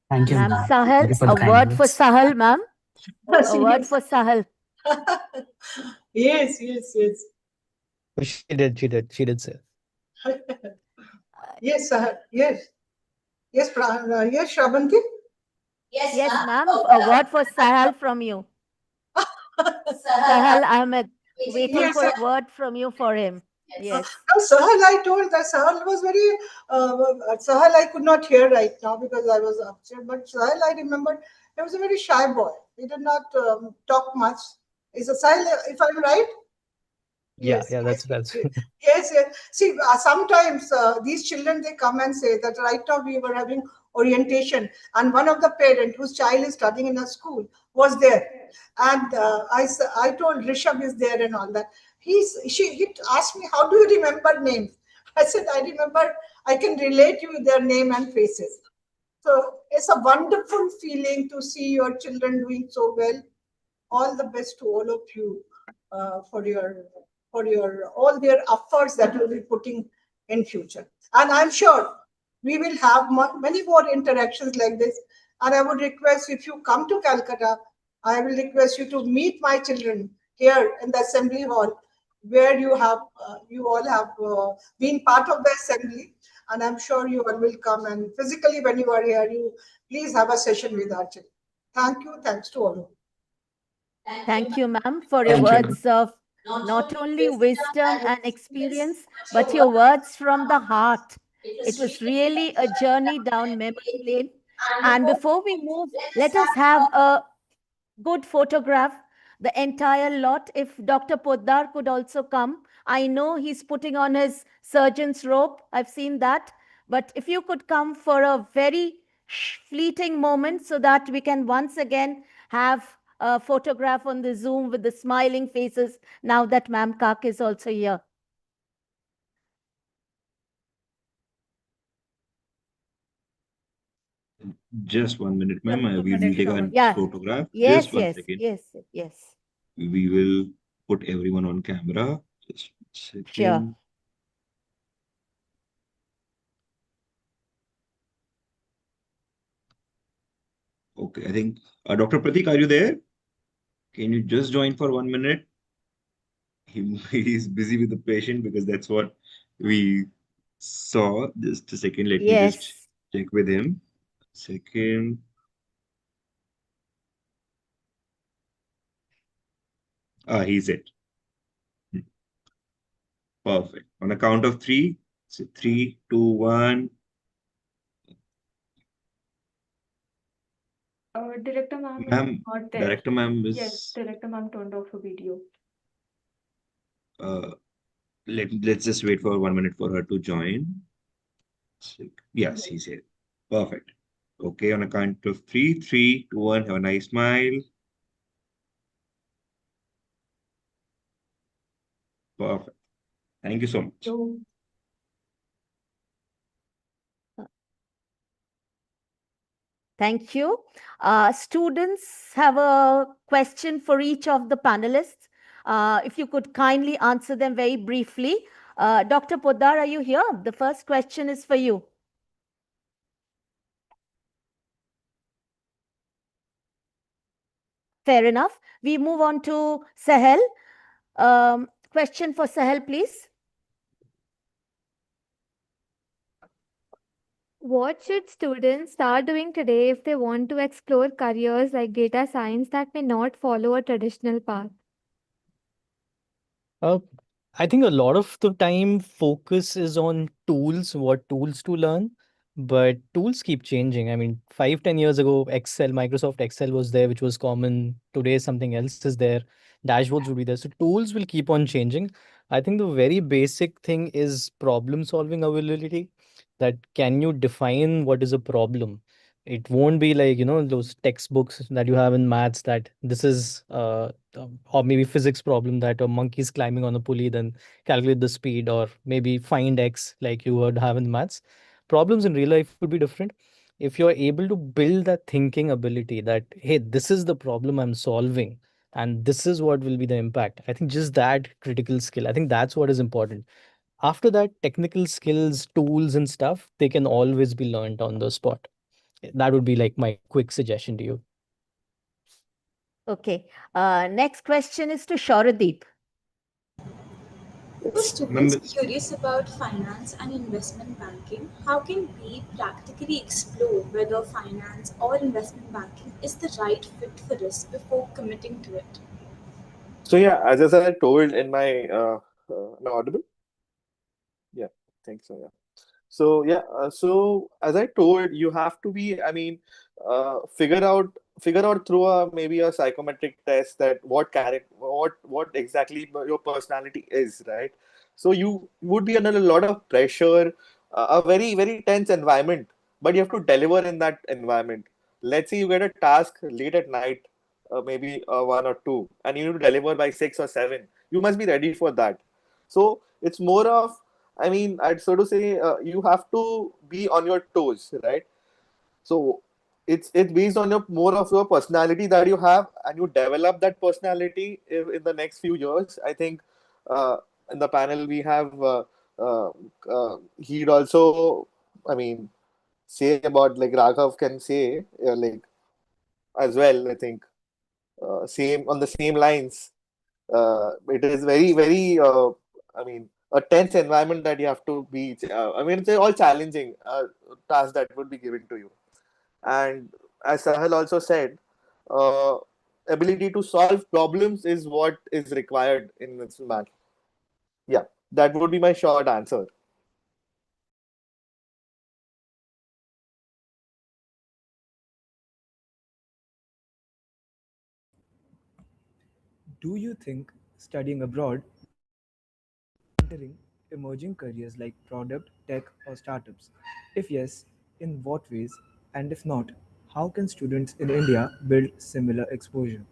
Thank you, Ma'am ma'am. Sahal, Thank you for the a kind word for words. Sahal, ma'am. Yes, A word yes. for Sahal. Yes. She did say. Yes, Sahal. Yes. Yes, yes, Shravanti. Yes, ma'am. A word for Sahal from you. Sahal, I'm waiting Yes, for a word from you for him. Yes. No, Sahal, I told that Sahal was very, Sahal I could not hear right now because I was upset, but Sahal I remembered he was a very shy boy. He did not talk much. Is a Sahal, if I'm right? Yeah, Yes, yeah, yes, that's yes, yes. See, sometimes these children they come and say that right now we were having orientation, and one of the parent whose child is studying in a school was there, and I told Rishabh is there and all that. He asked me, how do you remember names? I said I remember. I can relate you with their name and faces. So it's a wonderful feeling to see your children doing so well. All the best to all of you for your all their efforts that you'll be putting in future. And I'm sure we will have many more interactions like this. And I would request if you come to Calcutta, I will request you to meet my children here in the assembly hall, where you all have been part of the assembly. And I'm sure you all will come and physically when you are here, you please have a session with our children. Thank you. Thanks to all of you. Thank you, ma'am, for your Thank you, ma'am. words of not only wisdom and experience, but your words from the heart. It was really a journey down memory lane. And before we move, let us have a good photograph, the entire lot. If Dr. Poddar could also come. I know he's putting on his surgeon's robe. I've seen that. But if you could come for a very fleeting moment so that we can once again have a photograph on the Zoom with the smiling faces now that Ma'am Kak is also here. Just 1 minute, ma'am. We will take a Yeah. photograph. Yes, Just one yes, second. yes, yes. We will put everyone on camera. Just 1 Sure. second. Okay, I think Dr. Pratik, are you there? Can you just join for 1 minute? He's busy with the patient because that's what we saw. Just a second, let me just Yes. check with him. Second. He's it. Perfect. On a count of three. So 3, 2, 1. Director ma'am is Ma'am, not there. director ma'am Yes, is director ma'am turned off her video. let's just wait for 1 minute for her to join. Yes, he's here. Perfect. Okay, on a count of 3, 3, 2, 1. Have a nice smile. Perfect. Thank you so much. Thank you. Students have a question for each of the panelists. If you could kindly answer them very briefly. Dr. Poddar, are you here? The first question is for you. Fair enough. We move on to Sahel. Question for Sahel, please. What should students start doing today if they want to explore careers like data science that may not follow a traditional path? Uh, I think a lot of the time focus is on tools, what tools to learn, but tools keep changing. I mean, 5, 10 years ago, Excel, Microsoft Excel was there, which was common. Today, something else is there. Dashboards will be there. So tools will keep on changing. I think the very basic thing is problem solving ability. That can you define what is a problem? It won't be like, those textbooks that you have in maths that this is or maybe physics problem that a monkey is climbing on a pulley, then calculate the speed, or maybe find x like you would have in maths. Problems in real life would be different. If you're able to build that thinking ability that, hey, this is the problem I'm solving and this is what will be the impact, I think just that critical skill, I think that's what is important. After that, technical skills, tools and stuff, they can always be learned on the spot. That would be like my quick suggestion to you. Okay. Next question is to Shoradeep. For students curious about finance and investment banking, how can we practically explore whether finance or investment banking is the right fit for us before committing to it? So yeah, as I told in my, am I audible? think so, yeah. So yeah, so as I told, you have to be, I mean, figure out through a maybe a psychometric test that what exactly your personality is, right? So you would be under a lot of pressure, a very tense environment, but you have to deliver in that environment. Let's say you get a task late at night, maybe one or two, and you need to deliver by 6 or 7. You must be ready for that. So it's more of, I mean, I'd so to say, you have to be on your toes, right? So it's based on your more of your personality that you have, and you develop that personality in the next few years. I think uh, in the panel we have uh, he'd also, I mean, say about like Raghav can say like as well. I think same on the same lines. It is very I mean, a tense environment that you have to be. I mean, it's all challenging tasks that would be given to you. And as Sahil also said, uh, ability to solve problems is what is required in investment banking. Yeah, that would be my short answer. Do you think studying abroad entering emerging careers like product, tech, or startups? If yes, in what ways? And if not, how can students in India build similar exposure?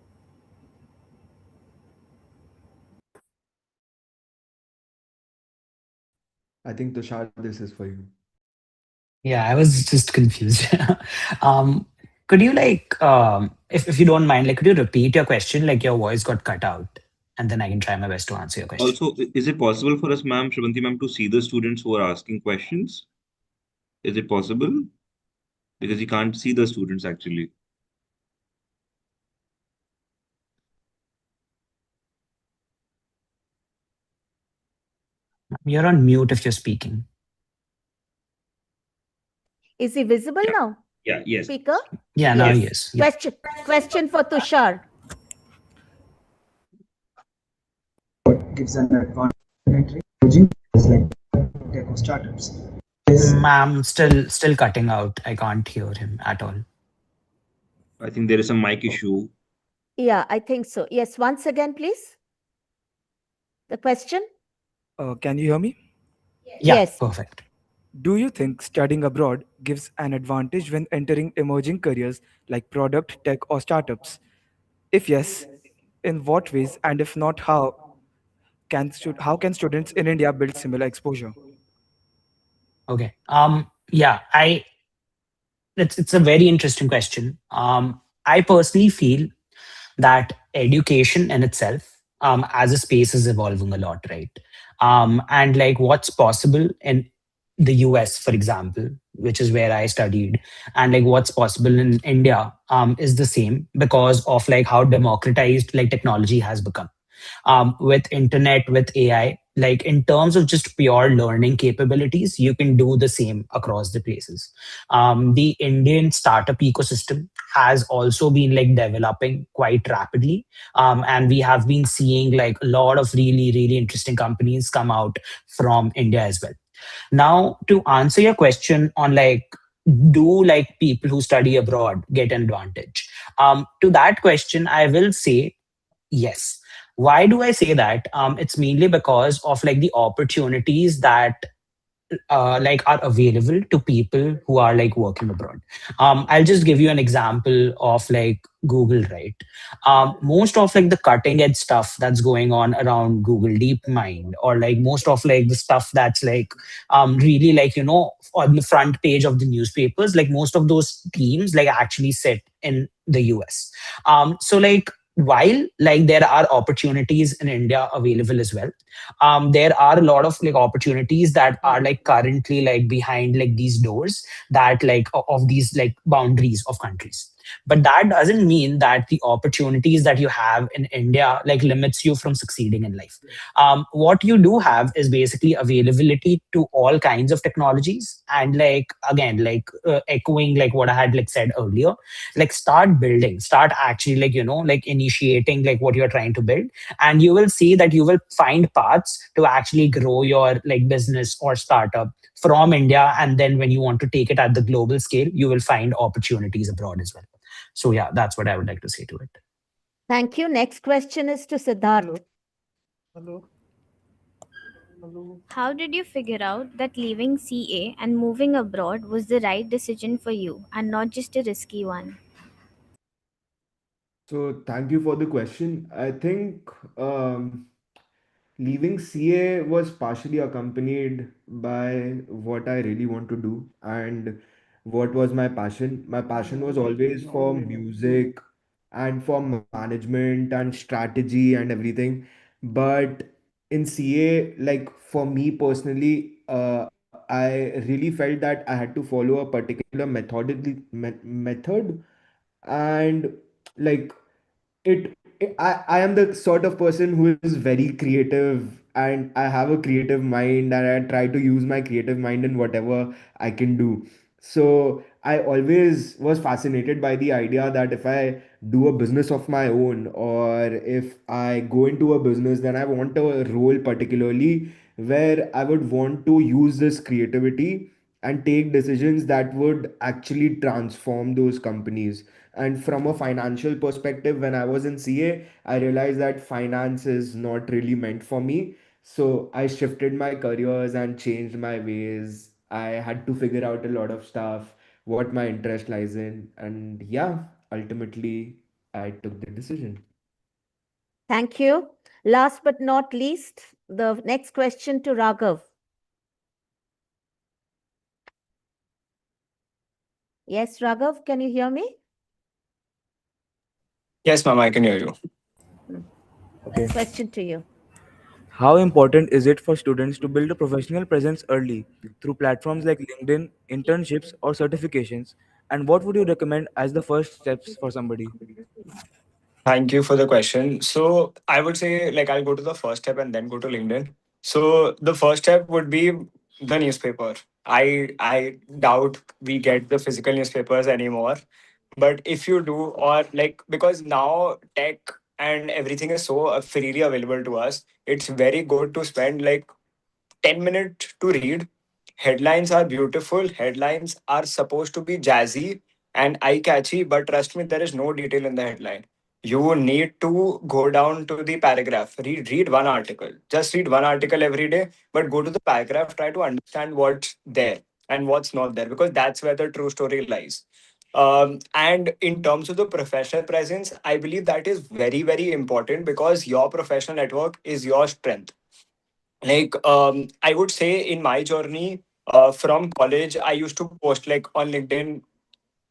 I think Tushar, this is for you. Yeah, I was just confused. um, could you if you don't mind, like, could you repeat your question? Like, your voice got cut out, and then I can try my best to answer your question. Also, is it possible for us, ma'am, Shrivanti ma'am, to see the students who are asking questions? Is it possible? Because you can't see the students actually. You're on mute if you're speaking. Is he visible now? Yeah, yes. Speaker? Yeah, now Yes. yes. Yeah. Question for Tushar. Gives an advantage emerging like tech or startups. Ma'am, still cutting out. I can't hear him at all. I think there is a mic issue. Yeah, I think so. Yes, once again, please. The question? Can you hear me? Yeah, Yes. perfect. Do you think studying abroad gives an advantage when entering emerging careers like product, tech, or startups? If yes, in what ways? And if not, how can students in India build similar exposure? Okay. Yeah, it's a very interesting question. I personally feel that education in itself, as a space, is evolving a lot, right? And like what's possible in the US, for example, which is where I studied, and like what's possible in India, is the same because of like how democratized like technology has become. With internet, with AI, like in terms of just pure learning capabilities, you can do the same across the places. The Indian startup ecosystem has also been like developing quite rapidly, and we have been seeing like a lot of really interesting companies come out from India as well. Now, to answer your question on like, do like people who study abroad get an advantage? To that question, I will say yes. Why do I say that? It's mainly because of like the opportunities that like are available to people who are like working abroad. I'll just give you an example of like Google, right? Most of like the cutting edge stuff that's going on around Google DeepMind, or like most of like the stuff that's like really like on the front page of the newspapers, like most of those teams like actually sit in the US. So like while like there are opportunities in India available as well, there are a lot of like opportunities that are like currently like behind like these doors that like of these like boundaries of countries. But that doesn't mean that the opportunities that you have in India like limits you from succeeding in life. What you do have is basically availability to all kinds of technologies. And like again, like echoing like what I had like said earlier, like start building, start actually like like initiating like what you're trying to build, and you will see that you will find paths to actually grow your like business or startup from India. And then when you want to take it at the global scale, you will find opportunities abroad as well. So yeah, that's what I would like to say to it. Thank you. Next question is to Siddharth. Hello. Hello. How did you figure out that leaving CA and moving abroad was the right decision for you and not just a risky one? So thank you for the question. I think leaving CA was partially accompanied by what I really want to do and what was my passion. My passion was always for music and for management and strategy and everything. But in CA, like for me personally, I really felt that I had to follow a particular method, and like I am the sort of person who is very creative, and I have a creative mind, and I try to use my creative mind in whatever I can do. So I always was fascinated by the idea that if I do a business of my own, or if I go into a business, then I want a role particularly where I would want to use this creativity and take decisions that would actually transform those companies. And from a financial perspective, when I was in CA, I realized that finance is not really meant for me. So I shifted my careers and changed my ways. I had to figure out a lot of stuff, what my interest lies in. And yeah, ultimately, I took the decision. Thank you. Last but not least, the next question to Raghav. Yes, Raghav, can you hear me? Yes, ma'am, I can hear you. Okay. Question to you. How important is it for students to build a professional presence early through platforms like LinkedIn, internships, or certifications? And what would you recommend as the first steps for somebody? Thank you for the question. So I would say like I'll go to the first step and then go to LinkedIn. So the first step would be the newspaper. I doubt we get the physical newspapers anymore. But if you do, or like because now tech and everything is so freely available to us, it's very good to spend like 10 minutes to read. Headlines are beautiful. Headlines are supposed to be jazzy and eye catchy, but trust me, there is no detail in the headline. You need to go down to the paragraph. Read one article. Just read one article every day, but go to the paragraph, try to understand what's there and what's not there, because that's where the true story lies. And in terms of the professional presence, I believe that is very, very important because your professional network is your strength. Like I would say in my journey from college, I used to post like on LinkedIn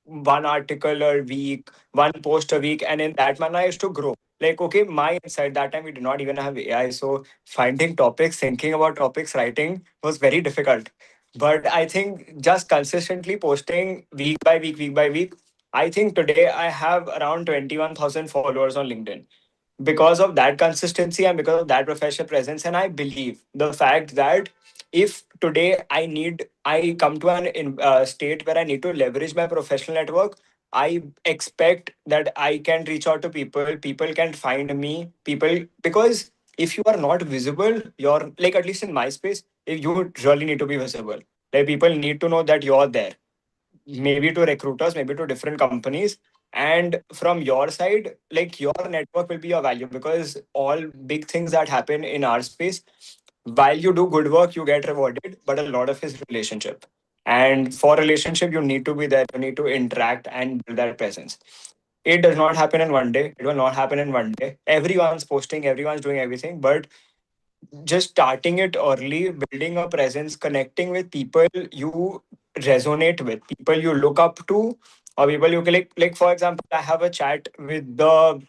one article a week, one post a week, and in that manner I used to grow. Like okay, my insight that time we did not even have AI, so finding topics, thinking about topics, writing was very difficult. But I think just consistently posting week by week, I think today I have around 21,000 followers on LinkedIn because of that consistency and because of that professional presence. And I believe the fact that if today I come to an state where I need to leverage my professional network, I expect that I can reach out to people can find me, people, because if you are not visible, you're like, at least in my space, if you really need to be visible, like people need to know that you're there, maybe to recruiters, maybe to different companies. And from your side, like your network will be your value, because all big things that happen in our space, while you do good work, you get rewarded, but a lot of is relationship. And for relationship, you need to be there, you need to interact and build that presence. It does not happen in one day. It will not happen in one day. Everyone's posting, everyone's doing everything, but just starting it early, building a presence, connecting with people you resonate with, people you look up to, or people you like for example, I have a chat with the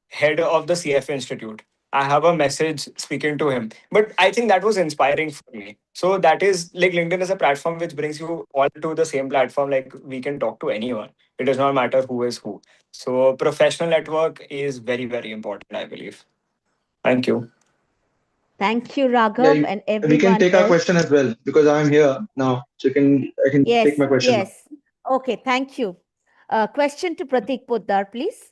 head of the CF Institute. I have a message speaking to him. But I think that was inspiring for me. So that is like LinkedIn is a platform which brings you all to the same platform. Like we can talk to anyone. It does not matter who is who. So professional network is very, very important, I believe. Thank you. Thank you, Yeah, Raghav, and we can everyone take our else. question as well because I'm here now. So I can Yes, take my question now. yes. Okay, thank you. Question to Pratik Poddar, please.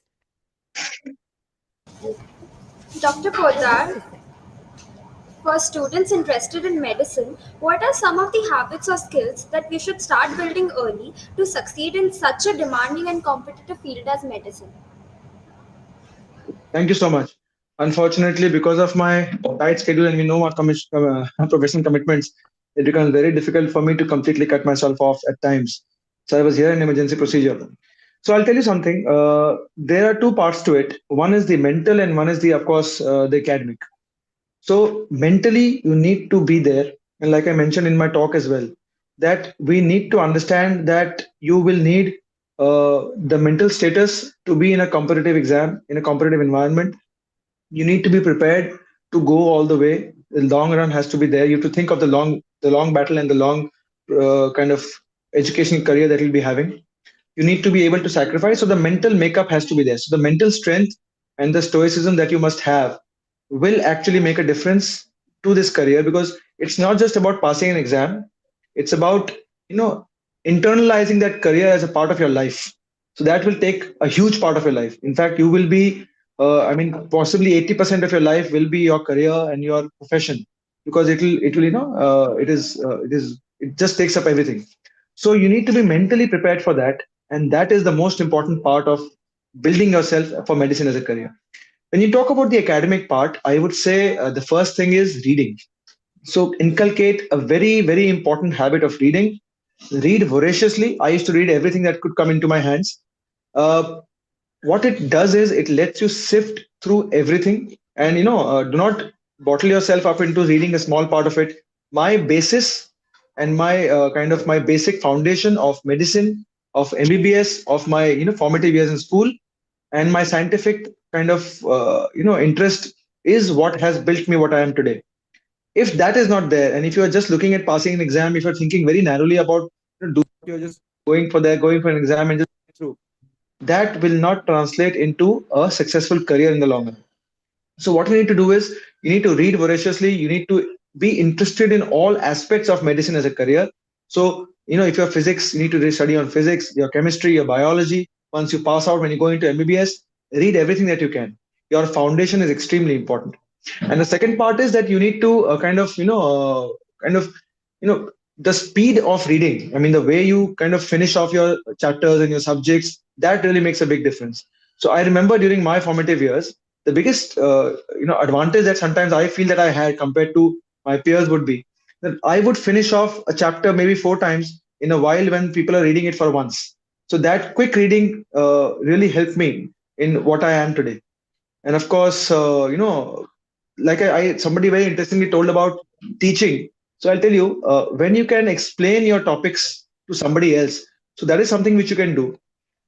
Dr. Poddar, for students interested in medicine, what are some of the habits or skills that we should start building early to succeed in such a demanding and competitive field as medicine? Thank you so much. Unfortunately, because of my tight schedule and we know our professional commitments, it becomes very difficult for me to completely cut myself off at times. So I was here in emergency procedure. So I'll tell you something. There are two parts to it. One is the mental, and one is the, of course, the academic. So mentally, you need to be there, and like I mentioned in my talk as well, that we need to understand that you will need the mental status to be in a competitive exam, in a competitive environment. You need to be prepared to go all the way. The long run has to be there. You have to think of the long battle and the long kind of education career that you'll be having. You need to be able to sacrifice. So the mental makeup has to be there. So the mental strength and the stoicism that you must have will actually make a difference to this career, because it's not just about passing an exam. It's about, you know, internalizing that career as a part of your life. So that will take a huge part of your life. In fact, you will be, I mean, possibly 80% of your life will be your career and your profession, because it will, it just takes up everything. So you need to be mentally prepared for that, and that is the most important part of building yourself for medicine as a career. When you talk about the academic part, I would say the first thing is reading. So inculcate a very, very important habit of reading. Read voraciously. I used to read everything that could come into my hands. Uh, what it does is it lets you sift through everything, and do not bottle yourself up into reading a small part of it. My basis and my kind of my basic foundation of medicine, of mbbs, of my formative years in school, and my scientific kind of interest is what has built me what I am today. If that is not there, and if you are just looking at passing an exam, if you're thinking very narrowly about, you're just going for an exam and just through, that will not translate into a successful career in the long run. So what you need to do is you need to read voraciously. You need to be interested in all aspects of medicine as a career. So if you're physics, you need to study on physics, your chemistry, your biology. Once you pass out, when you go into mbbs, read everything that you can. Your foundation is extremely important. And the second part is that you need to kind of you know the speed of reading. I mean, the way you kind of finish off your chapters and your subjects, that really makes a big difference. So I remember during my formative years, the biggest advantage that sometimes I feel that I had compared to my peers would be that I would finish off a chapter maybe 4 times in a while when people are reading it for once. So that quick reading really helped me in what I am today. And of course, like somebody very interestingly told about teaching. So I'll tell you, when you can explain your topics to somebody else, so that is something which you can do.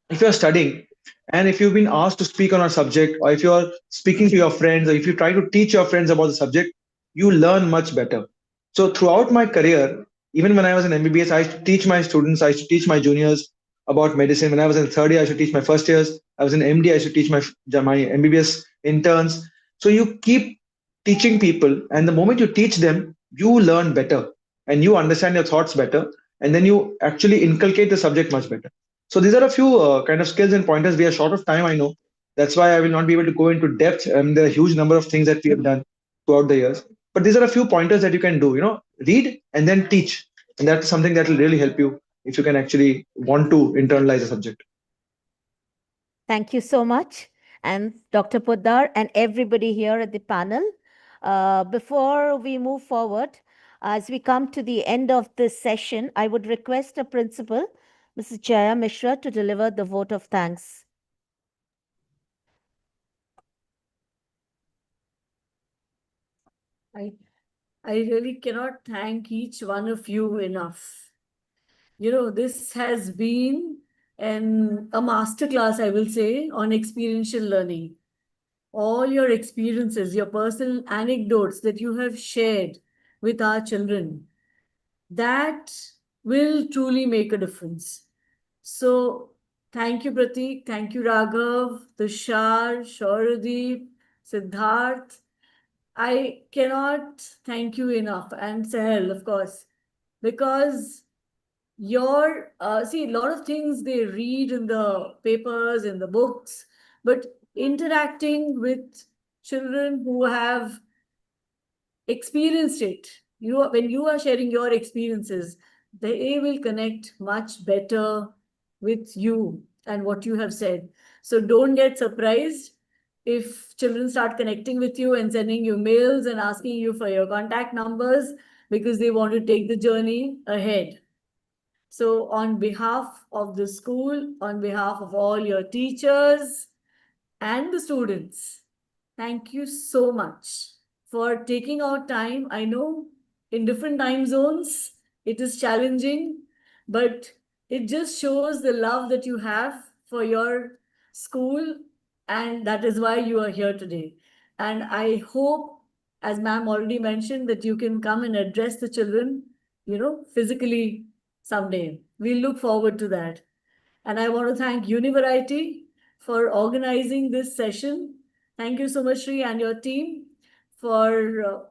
If you're studying and if you've been asked to speak on a subject, or if you're speaking to your friends, or if you try to teach your friends about the subject, you learn much better. So throughout my career, even when I was in mbbs, I used to teach my students, I used to teach my juniors about medicine. When I was in third year, I used to teach my first years. I was in md, I used to teach my mbbs interns. So you keep teaching people, and the moment you teach them, you learn better and you understand your thoughts better, and then you actually inculcate the subject much better. So these are a few kind of skills and pointers. We are short of time, I know. That's why I will not be able to go into depth. There are a huge number of things that we have done throughout the years. But these are a few pointers that you can do. Read and then teach, and that's something that will really help you if you can actually want to internalize a subject. Thank you so much. And Dr. Poddar and everybody here at the panel. Before we move forward, as we come to the end of this session, I would request a principal, Mrs. Jaya Mishra, to deliver the vote of thanks. I really cannot thank each one of you enough. This has been a masterclass, I will say, on experiential learning. all your experiences, your personal anecdotes that you have shared with our children, that will truly make a difference. So thank you, Pratik. Thank you, Raghav, Tushar, Shauradeep, Siddharth. I cannot thank you enough, and Sahel, of course, because your see, a lot of things they read in the papers, in the books, but interacting with children who have experienced it, when you are sharing your experiences, they will connect much better with you and what you have said. So don't get surprised if children start connecting with you and sending you mails and asking you for your contact numbers, because they want to take the journey ahead. So on behalf of the school, on behalf of all your teachers and the students, thank you so much for taking out time. I know in different time zones it is challenging, but it just shows the love that you have for your school, and that is why you are here today. And I hope, as ma'am already mentioned, that you can come and address the children, physically someday. We look forward to that. And I want to thank Univariety for organizing this session. Thank you so much, Sri, and your team for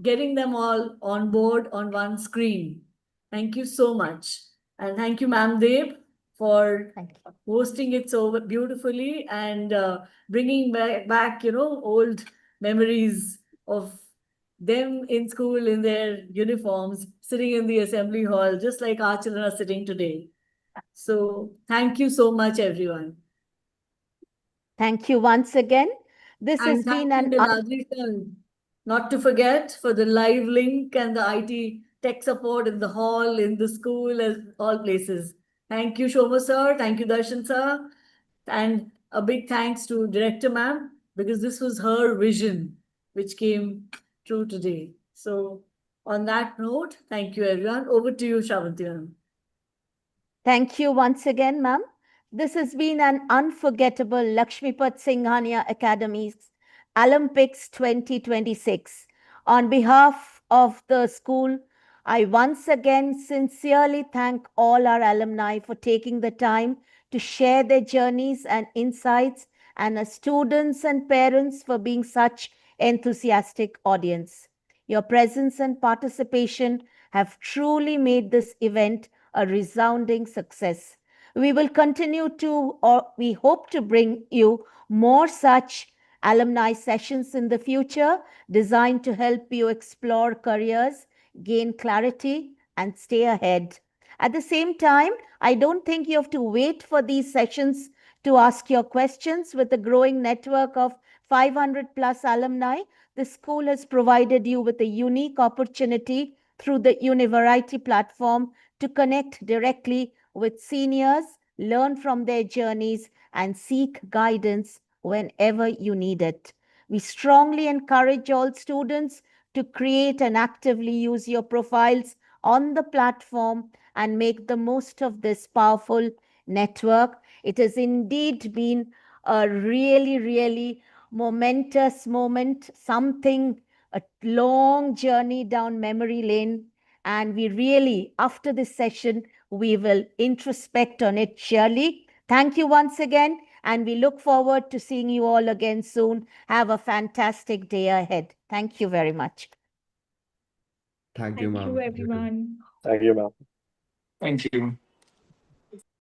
getting them all on board on one screen. Thank you so much. And thank you, Ma'am Deb, for hosting it so beautifully and bringing back, old memories of them in school in their uniforms, sitting in the assembly hall, just like our children are sitting today. So thank you so much, everyone. Thank you once again. This And has thank been you, an Niladri, not to forget, for the live link and the IT tech support in the hall, in the school, as all places. Thank you, Shoma sir. Thank you, Darshan sir. And a big thanks to Director ma'am, because this was her vision which came true today. So on that note, thank you, everyone. Over to you, Shravanti ma'am. Thank you once again, ma'am. This has been an unforgettable Lakshmipat Singhania Academy's Olympics 2026. On behalf of the school, I once again sincerely thank all our alumni for taking the time to share their journeys and insights, and our students and parents for being such enthusiastic audience. Your presence and participation have truly made this event a resounding success. We will continue to, or we hope to bring you more such alumni sessions in the future, designed to help you explore careers, gain clarity, and stay ahead. At the same time, I don't think you have to wait for these sessions to ask your questions. With a growing network of 500 plus alumni, the school has provided you with a unique opportunity through the Univariety platform to connect directly with seniors, learn from their journeys, and seek guidance whenever you need it. We strongly encourage all students to create and actively use your profiles on the platform and make the most of this powerful network. It has indeed been a really, really momentous moment, something, a long journey down memory lane. And we really, after this session, we will introspect on it surely. Thank you once again, and we look forward to seeing you all again soon. Have a fantastic day ahead. Thank you very much. Thank you, Thank you, ma'am. everyone. Thank you, ma'am. Thank you.